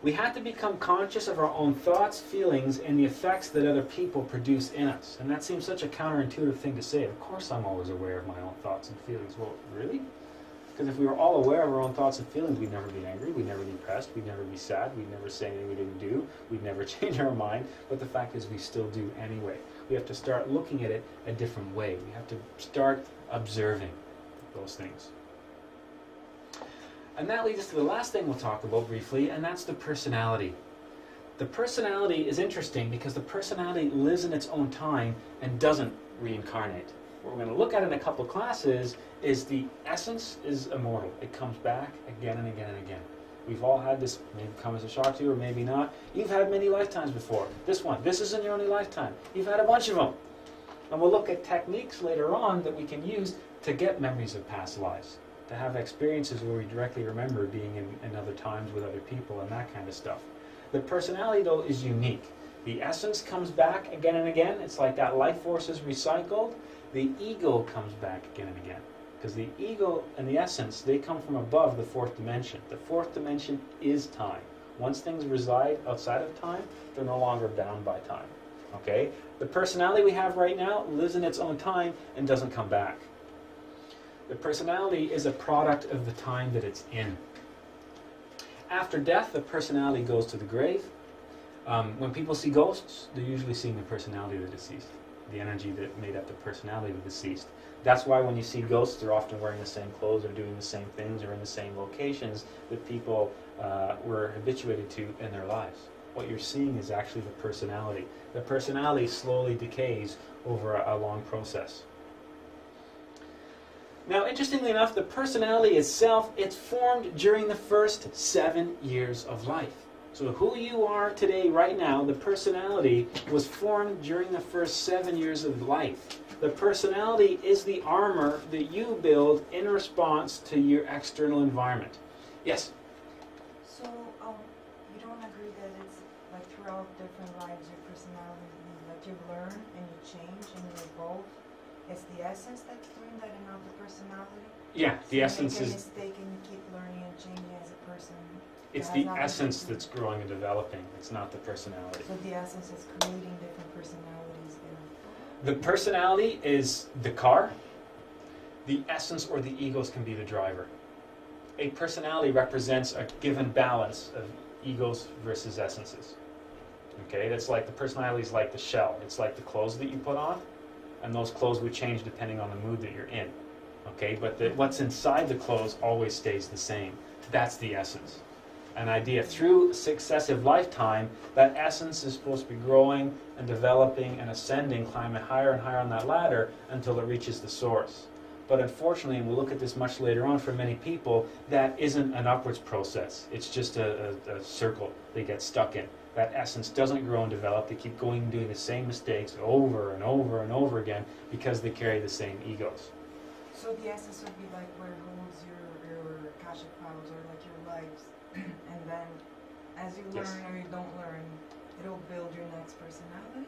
We have to become conscious of our own thoughts, feelings, and the effects that other people produce in us. And that seems such a counterintuitive thing to say. Of course I'm always aware of my own thoughts and feelings. Well, really? Because if we were all aware of our own thoughts and feelings, we'd never be angry, we'd never be depressed, we'd never be sad, we'd never say anything we didn't do, we'd never change our mind. But the fact is we still do anyway. We have to start looking at it a different way. We have to start observing those things. And that leads us to the last thing we'll talk about briefly, and that's the personality. The personality is interesting because the personality lives in its own time and doesn't reincarnate. What we're going to look at in a couple classes is the essence is immortal. It comes back again and again and again. We've all had this, maybe come as a shock to you or maybe not. You've had many lifetimes before. This isn't your only lifetime. You've had a bunch of them. And we'll look at techniques later on that we can use to get memories of past lives, to have experiences where we directly remember being in other times with other people and that kind of stuff. The personality, though, is unique. The essence comes back again and again. It's like that life force is recycled. The ego comes back again and again. Because the ego and the essence, they come from above the fourth dimension. The fourth dimension is time. Once things reside outside of time, they're no longer bound by time. Okay? The personality we have right now lives in its own time and doesn't come back. The personality is a product of the time that it's in. After death, the personality goes to the grave. When people see ghosts, they're usually seeing the personality of the deceased, the energy that made up the personality of the deceased. That's why when you see ghosts, they're often wearing the same clothes or doing the same things or in the same locations that people were habituated to in their lives. What you're seeing is actually the personality. The personality slowly decays over a long process. Now, interestingly enough, the personality itself, it's formed during the first 7 years of life. So who you are today, right now, the personality was formed during the first 7 years of life. The personality is the armor that you build in response to your external environment. Yes? So, you don't agree that it's like throughout different lives, your personality, like you learn and you change and you evolve? It's the essence that's doing that and not the personality? Yeah, the So essence you make a is... mistake and you keep learning and changing as a person. It's That the has nothing to essence do- that's growing and developing. It's not the personality. So the essence is creating different personalities in The personality is the car. The essence or the egos can be the driver. A personality represents a given balance of egos versus essences. Okay, that's like the personality is like the shell. It's like the clothes that you put on, and those clothes would change depending on the mood that you're in. Okay, but what's inside the clothes always stays the same. That's the essence. An idea through successive lifetime, that essence is supposed to be growing and developing and ascending, climbing higher and higher on that ladder until it reaches the source. But unfortunately, and we'll look at this much later on, for many people, that isn't an upwards process. It's just a circle they get stuck in. That essence doesn't grow and develop. They keep going and doing the same mistakes over and over and over again because they carry the same egos. So the essence would be like where it holds your Akashic files or like your lives. And then as you learn Yes. or you don't learn, it'll build your next personality?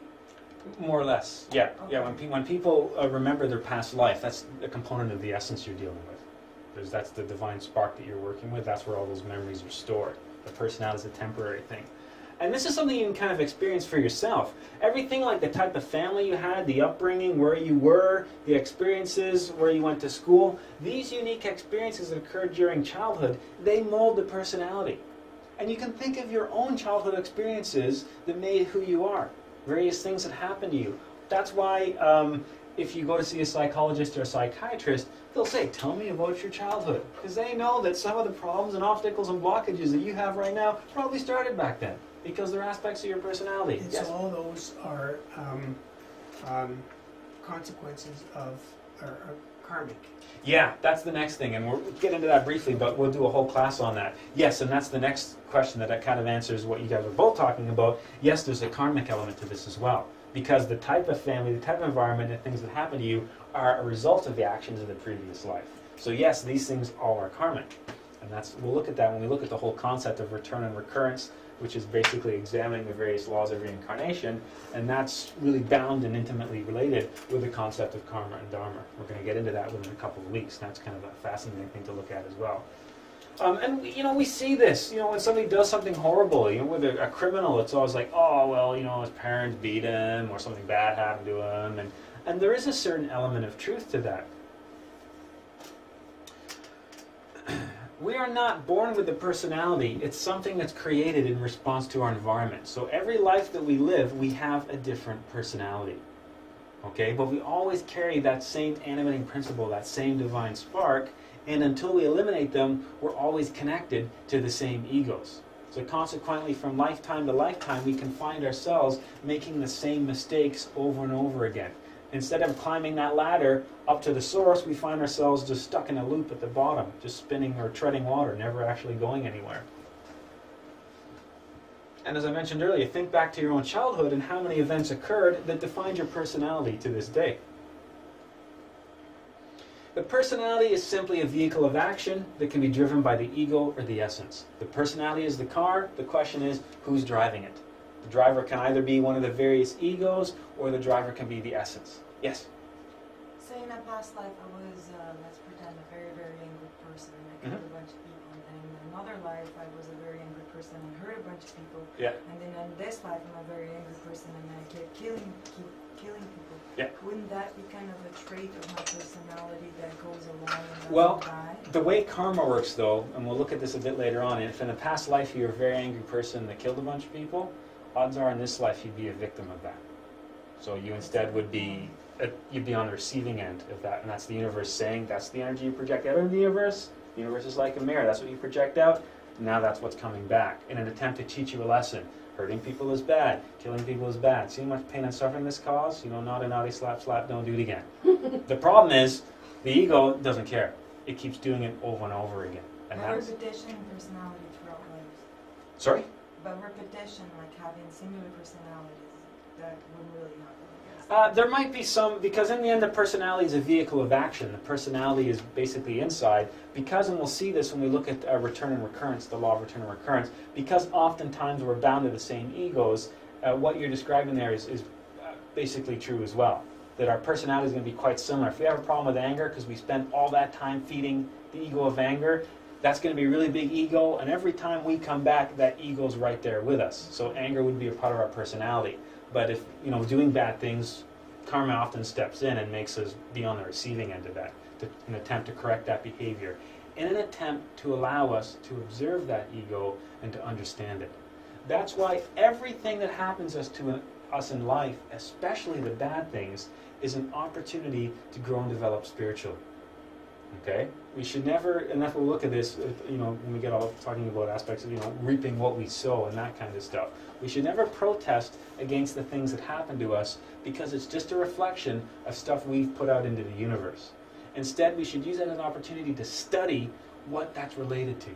More or less, yeah. Okay. Yeah, when people remember their past life, that's a component of the essence you're dealing with. That's the divine spark that you're working with. That's where all those memories are stored. The personality is a temporary thing. And this is something you can kind of experience for yourself. Everything like the type of family you had, the upbringing, where you were, the experiences, where you went to school, these unique experiences that occurred during childhood, they mold the personality. And you can think of your own childhood experiences that made who you are. Various things that happened to you. That's why if you go to see a psychologist or a psychiatrist, they'll say, tell me about your childhood. Because they know that some of the problems and obstacles and blockages that you have right now probably started back then. Because they're aspects of your personality. And Yes? so all those are consequences of are karmic. Yeah, that's the next thing, and we'll get into that briefly, but we'll do a whole class on that. Yes, and that's the next question that kind of answers what you guys are both talking about. Yes, there's a karmic element to this as well, because the type of family, the type of environment, and things that happen to you are a result of the actions of the previous life. So yes, these things all are karmic, and we'll look at that when we look at the whole concept of return and recurrence, which is basically examining the various laws of reincarnation, and that's really bound and intimately related with the concept of karma and dharma. We're going to get into that within a couple of weeks. That's kind of a fascinating thing to look at as well. And we see this, when somebody does something horrible, with a criminal, it's always like, oh, well, his parents beat him, or something bad happened to him, and there is a certain element of truth to that. We are not born with a personality. It's something that's created in response to our environment. So every life that we live, we have a different personality. Okay? But we always carry that same animating principle, that same divine spark, and until we eliminate them, we're always connected to the same egos. So consequently, from lifetime to lifetime, we can find ourselves making the same mistakes over and over again. Instead of climbing that ladder up to the source, we find ourselves just stuck in a loop at the bottom, just spinning or treading water, never actually going anywhere. And as I mentioned earlier, think back to your own childhood and how many events occurred that defined your personality to this day. The personality is simply a vehicle of action that can be driven by the ego or the essence. The personality is the car. The question is, who's driving it? The driver can either be one of the various egos, or the driver can be the essence. Yes? Say in a past life I was, let's pretend, a very, very angry person and I killed a bunch of people. And then in another life I was a very angry person and hurt a bunch of people. Yeah. And then in this life I'm a very angry person and I keep killing people. Yeah. Wouldn't that be kind of a trait of my personality that goes along and doesn't Well, die? the way karma works though, and we'll look at this a bit later on, if in a past life you're a very angry person that killed a bunch of people, odds are in this life you'd be a victim of that. So you instead would be, you'd be on the receiving end of that, and that's the universe saying that's the energy you project out into the universe. The universe is like a mirror, that's what you project out, now that's what's coming back in an attempt to teach you a lesson. Hurting people is bad, killing people is bad. See how much pain and suffering this caused? Naughty, naughty, slap, slap, don't do it again. The problem is, the ego doesn't care. It keeps doing it over and over again. And But that's, repetition in personality throughout lives. sorry? But repetition, like having similar personalities, that wouldn't really happen, I guess. There might be some, because in the end the personality is a vehicle of action. The personality is basically inside, because, and we'll see this when we look at return and recurrence, the law of return and recurrence, because oftentimes we're bound to the same egos, what you're describing there is basically true as well. That our personality is going to be quite similar. If we have a problem with anger, because we spend all that time feeding the ego of anger, that's going to be a really big ego, and every time we come back, that ego's right there with us. So anger would be a part of our personality. But if, doing bad things, karma often steps in and makes us be on the receiving end of that, in an attempt to correct that behavior, in an attempt to allow us to observe that ego and to understand it. That's why everything that happens to us in life, especially the bad things, is an opportunity to grow and develop spiritually. Okay? We should never, and that's we'll look at this, when we get all talking about aspects of, reaping what we sow and that kind of stuff. We should never protest against the things that happen to us because it's just a reflection of stuff we've put out into the universe. Instead, we should use it as an opportunity to study what that's related to.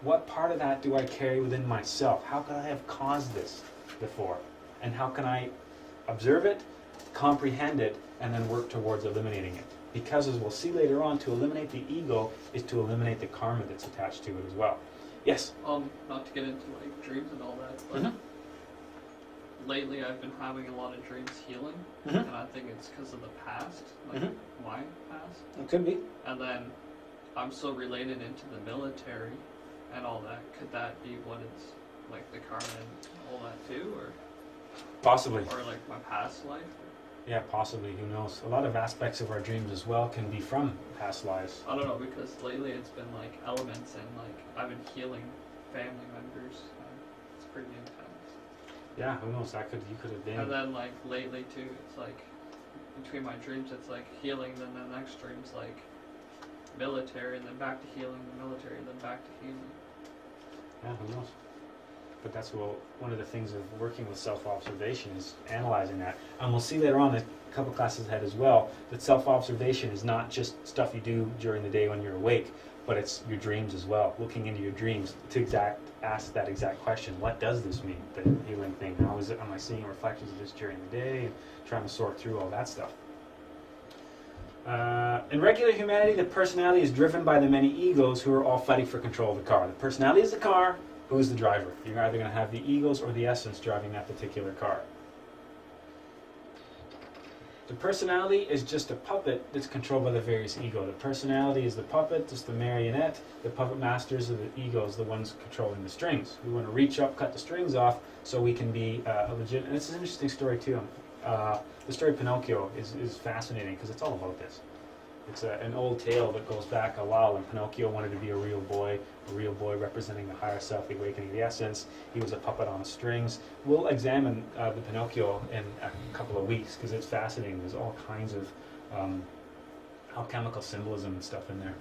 What part of that do I carry within myself? How could I have caused this before? And how can I observe it, comprehend it, and then work towards eliminating it? Because, as we'll see later on, to eliminate the ego is to eliminate the karma that's attached to it as well. Yes? Not to get into dreams and all that, but lately I've been having a lot of dreams healing, and I think it's because of the past, my past. It could be. And then I'm so related into the military and all that. Could that be what it's like the karma and all that too, or Possibly. like my past life? Yeah, possibly. Who knows? A lot of aspects of our dreams as well can be from past lives. I don't know, because lately it's been like elements and like I've been healing family members. It's pretty intense. Yeah, who knows? You could have been. And then like lately too, it's like between my dreams it's like healing, then the next dream's like military, and then back to healing, the military, and then back to healing. Yeah, who knows? But that's one of the things of working with self-observation is analyzing that. And we'll see later on, a couple classes ahead as well, that self-observation is not just stuff you do during the day when you're awake, but it's your dreams as well. Looking into your dreams to ask that exact question: what does this mean? The healing thing. How is it? Am I seeing reflections of this during the day? And trying to sort through all that stuff. In regular humanity, the personality is driven by the many egos who are all fighting for control of the car. The personality is the car. Who's the driver? You're either going to have the egos or the essence driving that particular car. The personality is just a puppet that's controlled by the various egos. The personality is the puppet, just the marionette. The puppet masters are the egos, the ones controlling the strings. We want to reach up, cut the strings off, so we can be a legit. And it's an interesting story too. The story of Pinocchio is fascinating because it's all about this. It's an old tale that goes back a while, and Pinocchio wanted to be a real boy representing the higher self, the awakening of the essence. He was a puppet on strings. We'll examine the Pinocchio in a couple of weeks because it's fascinating. There's all kinds of alchemical symbolism and stuff in there.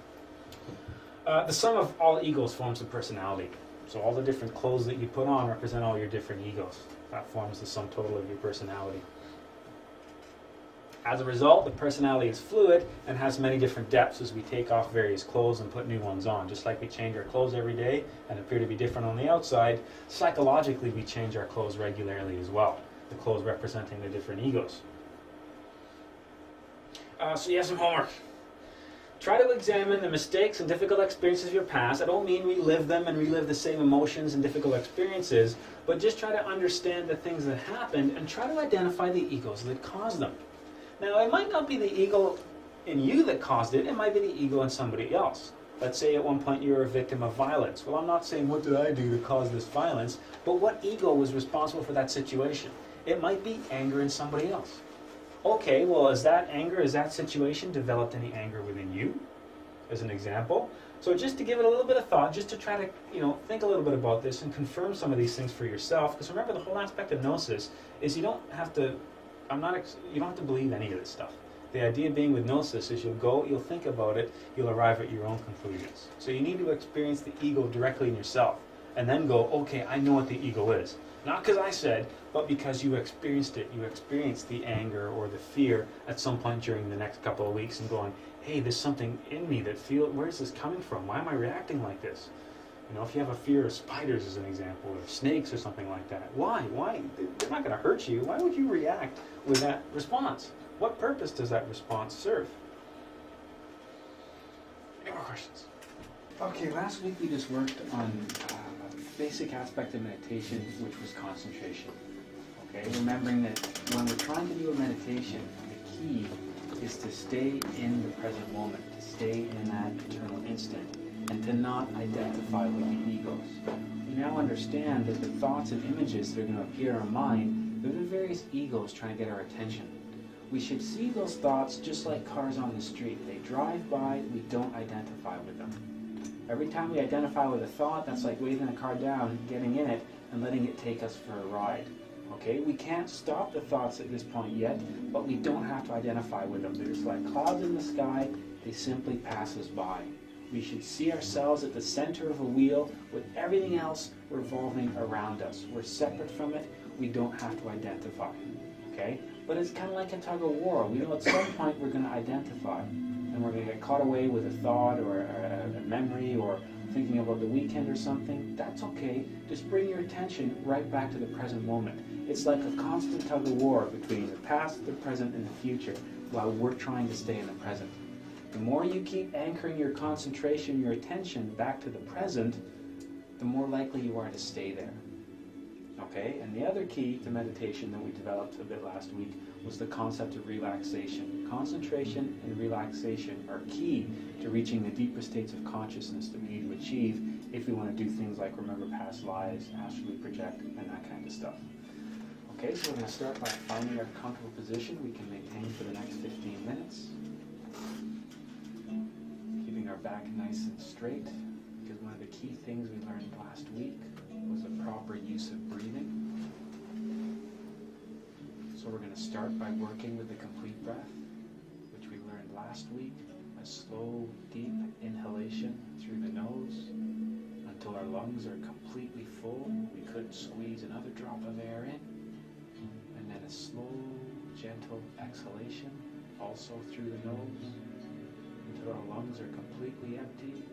The sum of all egos forms the personality. So all the different clothes that you put on represent all your different egos. That forms the sum total of your personality. As a result, the personality is fluid and has many different depths as we take off various clothes and put new ones on. Just like we change our clothes every day and appear to be different on the outside, psychologically we change our clothes regularly as well. The clothes representing the different egos. So you have some homework. Try to examine the mistakes and difficult experiences of your past. I don't mean relive them and relive the same emotions and difficult experiences, but just try to understand the things that happened and try to identify the egos that caused them. Now, it might not be the ego in you that caused it. It might be the ego in somebody else. Let's say at one point you were a victim of violence. Well, I'm not saying what did I do to cause this violence, but what ego was responsible for that situation? It might be anger in somebody else. Okay, well, is that anger, is that situation developed any anger within you, as an example? So just to give it a little bit of thought, just to try to, think a little bit about this and confirm some of these things for yourself. Because remember, the whole aspect of Gnosis is you don't have to believe any of this stuff. The idea being with Gnosis is you'll think about it, you'll arrive at your own conclusions. So you need to experience the ego directly in yourself, and then go, okay, I know what the ego is. Not because I said, but because you experienced it. You experienced the anger or the fear at some point during the next couple of weeks and going, hey, there's something in me where is this coming from? Why am I reacting like this? If you have a fear of spiders as an example, or snakes or something like that, why? They're not going to hurt you. Why would you react with that response? What purpose does that response serve? Any more questions? Okay, last week we just worked on a basic aspect of meditation, which was concentration. Okay, remembering that when we're trying to do a meditation, the key is to stay in the present moment, to stay in that eternal instant, and to not identify with the egos. We now understand that the thoughts and images that are going to appear in our mind, they're the various egos trying to get our attention. We should see those thoughts just like cars on the street. They drive by, we don't identify with them. Every time we identify with a thought, that's like waving a car down, getting in it, and letting it take us for a ride. Okay, we can't stop the thoughts at this point yet, but we don't have to identify with them. They're just like clouds in the sky, they simply pass us by. We should see ourselves at the center of a wheel with everything else revolving around us. We're separate from it. We don't have to identify. Okay? But it's kind of like a tug of war. We know at some point we're going to identify. And we're going to get caught away with a thought or a memory or thinking about the weekend or something. That's okay. Just bring your attention right back to the present moment. It's like a constant tug of war between the past, the present, and the future while we're trying to stay in the present. The more you keep anchoring your concentration, your attention back to the present, the more likely you are to stay there. Okay? And the other key to meditation that we developed a bit last week was the concept of relaxation. Concentration and relaxation are key to reaching the deeper states of consciousness that we need to achieve if we want to do things like remember past lives, astrally project, and that kind of stuff. Okay, so we're going to start by finding a comfortable position we can maintain for the next 15 minutes. Keeping our back nice and straight, because one of the key things we learned last week was the proper use of breathing. So we're going to start by working with the complete breath, which we learned last week. A slow, deep inhalation through the nose until our lungs are completely full. We couldn't squeeze another drop of air in. And then a slow, gentle exhalation, also through the nose, until our lungs are completely empty,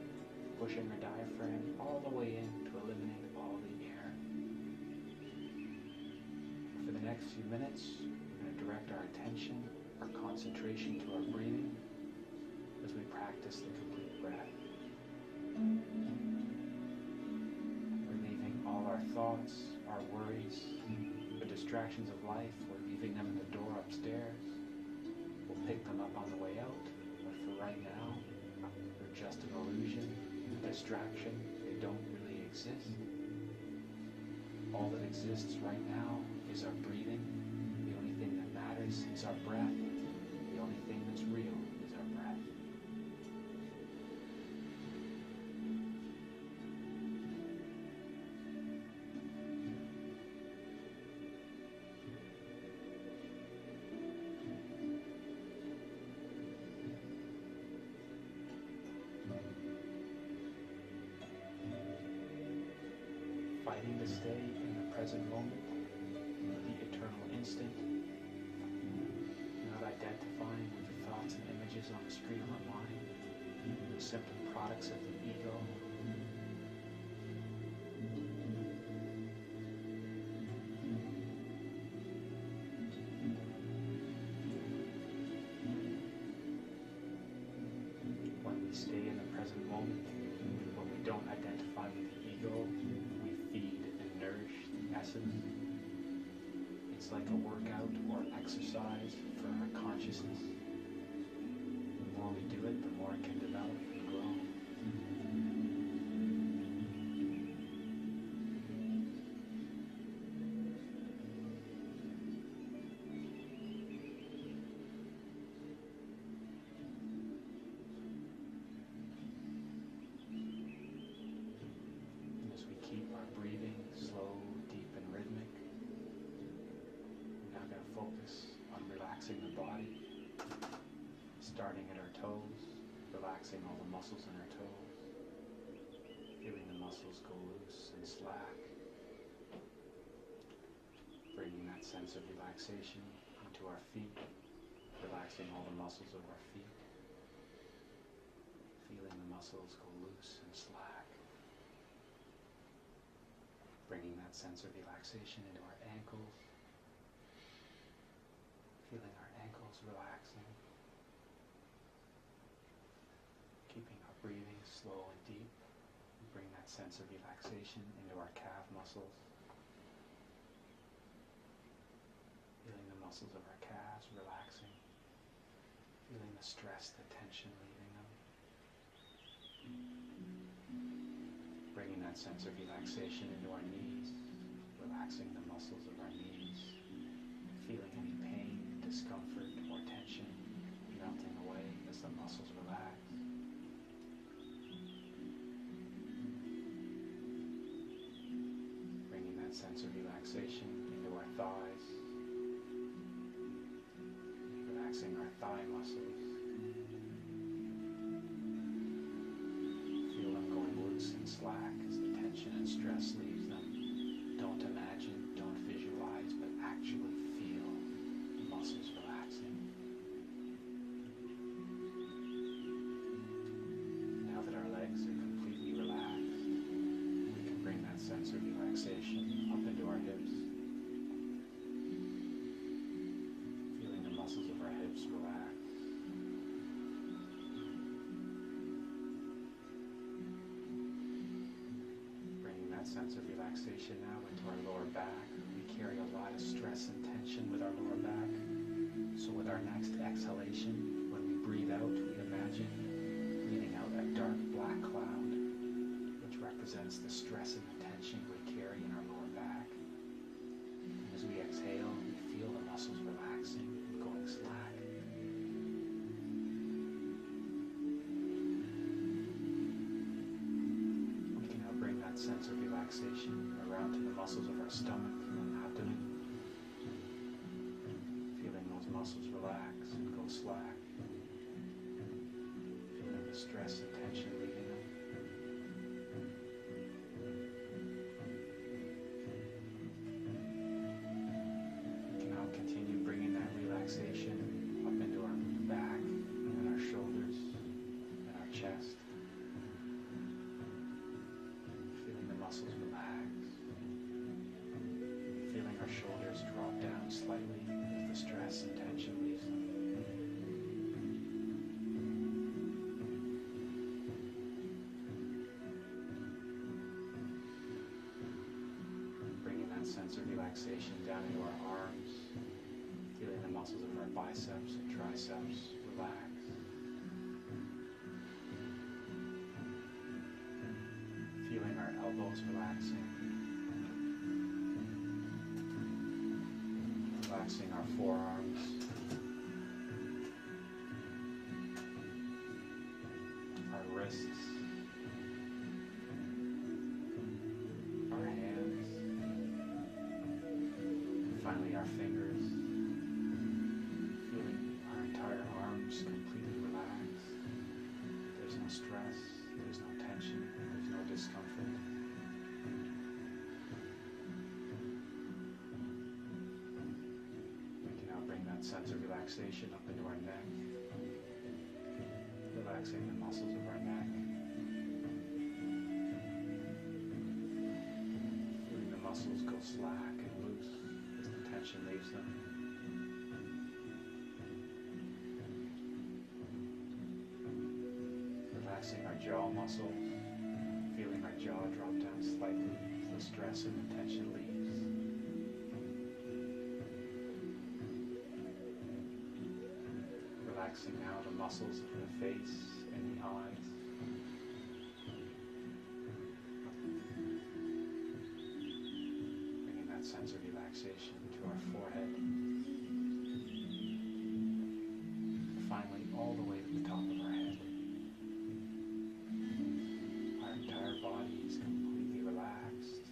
pushing our diaphragm all the way in to eliminate all the air. For the next few minutes, we're going to direct our attention, our concentration to our breathing as we practice the complete breath. Relieving all our thoughts, our worries, the distractions of life. We're leaving them in the door upstairs. We'll pick them up on the way out, but for right now, they're just an illusion, a distraction. They don't really exist. All that exists right now is our breathing. The only thing that matters is our breath. The only thing that's real is our breath. Fighting to stay in the present moment, the eternal instant, not identifying with the thoughts and images on the screen of our mind, the simple products of the ego. When we stay in the present moment, when we don't identify with the ego, we feed and nourish the essence. It's like a workout or exercise for our consciousness. The more we do it, the more it can develop and grow. And as we keep our breathing slow, deep, and rhythmic, we're now going to focus on relaxing the body, starting at our toes, relaxing all the muscles in our toes, feeling the muscles go loose and slack, bringing that sense of relaxation into our feet, relaxing all the muscles of our feet, feeling the muscles go loose and slack, bringing that sense of relaxation into our ankles, feeling our ankles relaxing, keeping our breathing slow and deep, bring that sense of relaxation into our calf muscles, feeling the muscles of our calves relaxing, feeling the stress, the tension leaving them, bringing that sense of relaxation into our knees, relaxing the muscles of our knees, feeling any pain, discomfort, or tension melting away as the muscles relax. Bringing that sense of relaxation into our thighs, relaxing our thigh muscles. Feel them going loose and slack as the tension and stress leaves them. Don't imagine, don't visualize, but actually feel the muscles relaxing. Now that our legs are completely relaxed, we can bring that sense of relaxation up into our hips. Feeling the muscles of our hips relax. Bringing that sense of relaxation now into our lower back. We carry a lot of stress and tension with our lower back. So with our next exhalation, when we breathe out, we imagine breathing that sense of relaxation around to the muscles of our stomach and abdomen. Feeling those muscles relax and go slack. Feeling the stress and tension leaving them. We can now continue bringing that relaxation up into our back and our shoulders and our chest. Feeling the muscles relax. Feeling our shoulders drop down slightly as the stress and tension leaves them. Bringing that sense of relaxation down into our arms. Feeling the muscles of our biceps and triceps relax. Feeling our elbows relaxing. Relaxing our forearms. Our wrists. Our hands. And finally our fingers. Feeling our entire arms completely relaxed. There's no stress, there's no tension, there's no discomfort. We can now bring that sense of relaxation up into our neck, relaxing the muscles of our neck, feeling the muscles go slack and loose as the tension leaves them. Relaxing our jaw muscles, feeling our jaw drop down slightly as the stress and the tension leaves. Relaxing now the muscles of the face and the eyes. Bringing that sense of relaxation to our forehead. Finally, all the way to the top of our head. Our entire body is completely relaxed.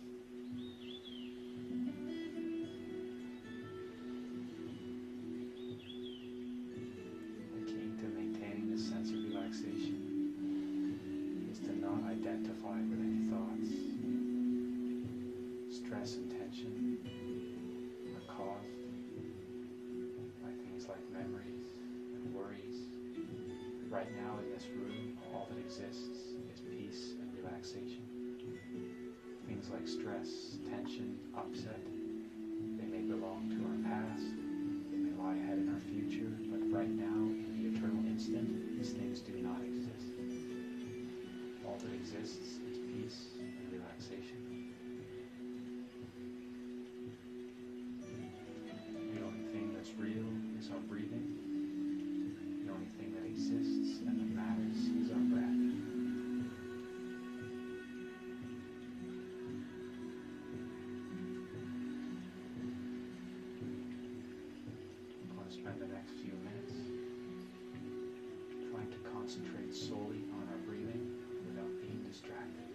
The key to maintaining this sense of relaxation is to not identify with any thoughts. Stress and tension are caused by things like memories and worries. Right now in this room, all that exists is peace and relaxation. Things like stress, tension, upset, they may belong to our past, they may lie ahead in our future, but right now, in the eternal instant, these things do not exist. All that exists is peace and relaxation. The only thing that's real is our breathing. The only thing that exists and that matters is our breath. I'm going to spend the next few minutes trying to concentrate solely on our breathing without being distracted.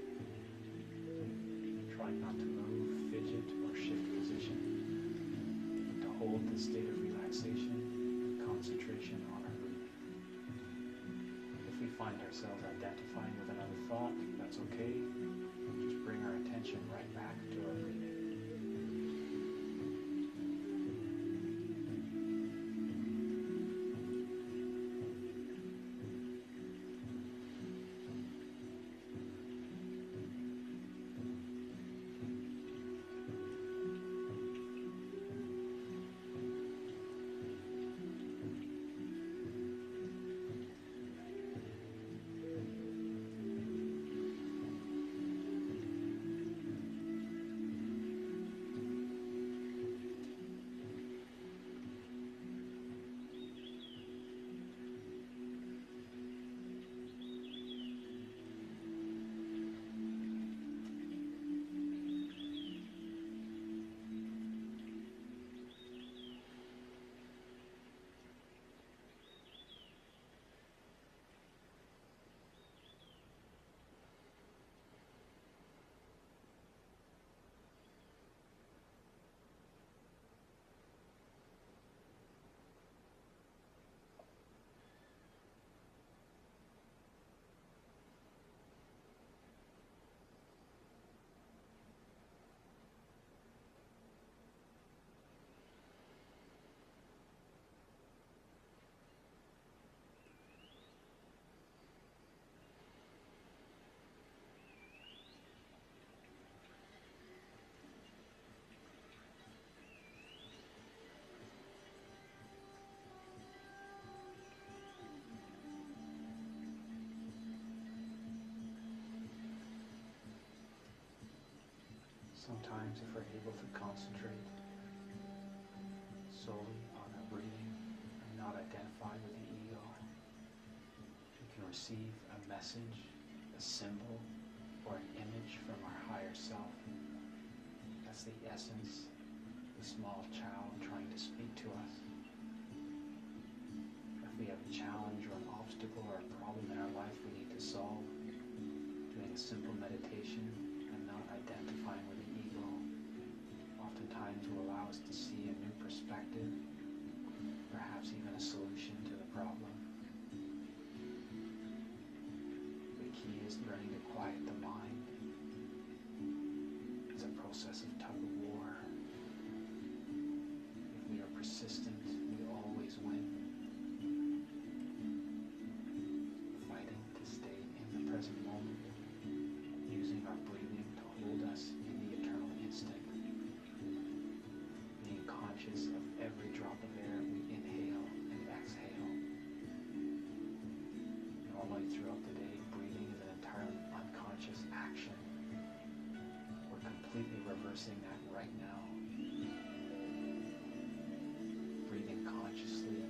Trying not to move, fidget, or shift position, but to hold this state of relaxation and concentration on our breathing. If we find ourselves identifying with another thought, that's okay. Just bring our attention right back to our breathing. Sometimes if we're able to concentrate solely on our breathing and not identify with the ego, we can receive a message, a symbol, or an image from our higher self. That's the essence, the small child trying to speak to us. If we have a challenge or an obstacle or a problem in our life we need to solve, doing a simple meditation and not identifying with the ego oftentimes will allow us to see a new perspective, perhaps even a solution to the problem. The key is learning to quiet the mind. It's a process of tug of war. If we are persistent, we always win. Fighting to stay in the present moment, using our breathing to hold us in the eternal instant. Being conscious of every drop of air we inhale and exhale. Normally throughout the day, breathing is an entirely unconscious action. We're completely reversing that right now. Breathing consciously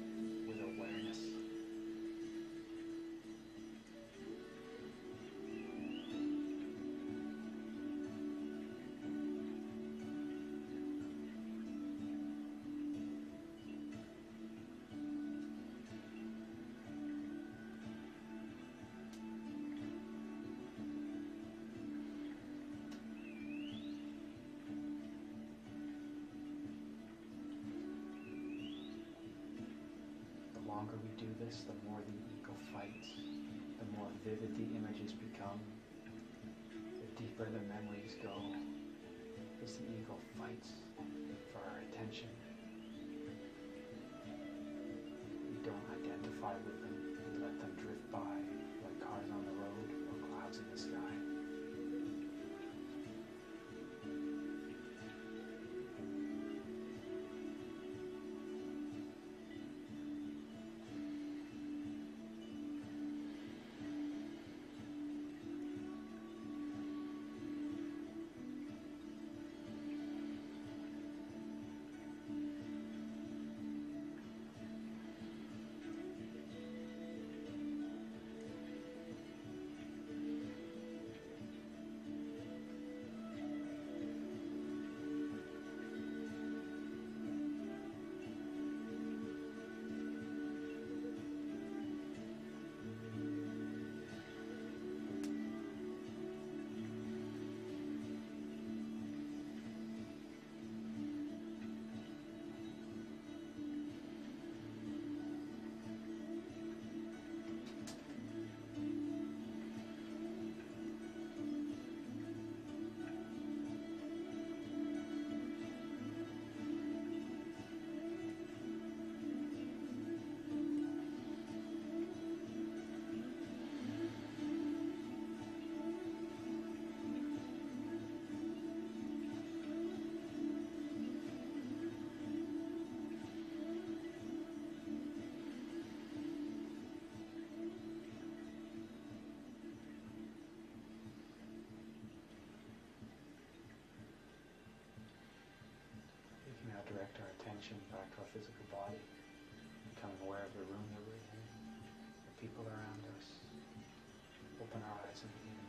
with awareness. The longer we do this, the more the ego fights, the more vivid the images become, the deeper the memories go, as the ego fights for our attention. We don't identify with them, we let them drift by like cars on the road or clouds in the sky. Now direct our attention back to our physical body, becoming aware of the room that we're in, the people around us. Open our eyes and begin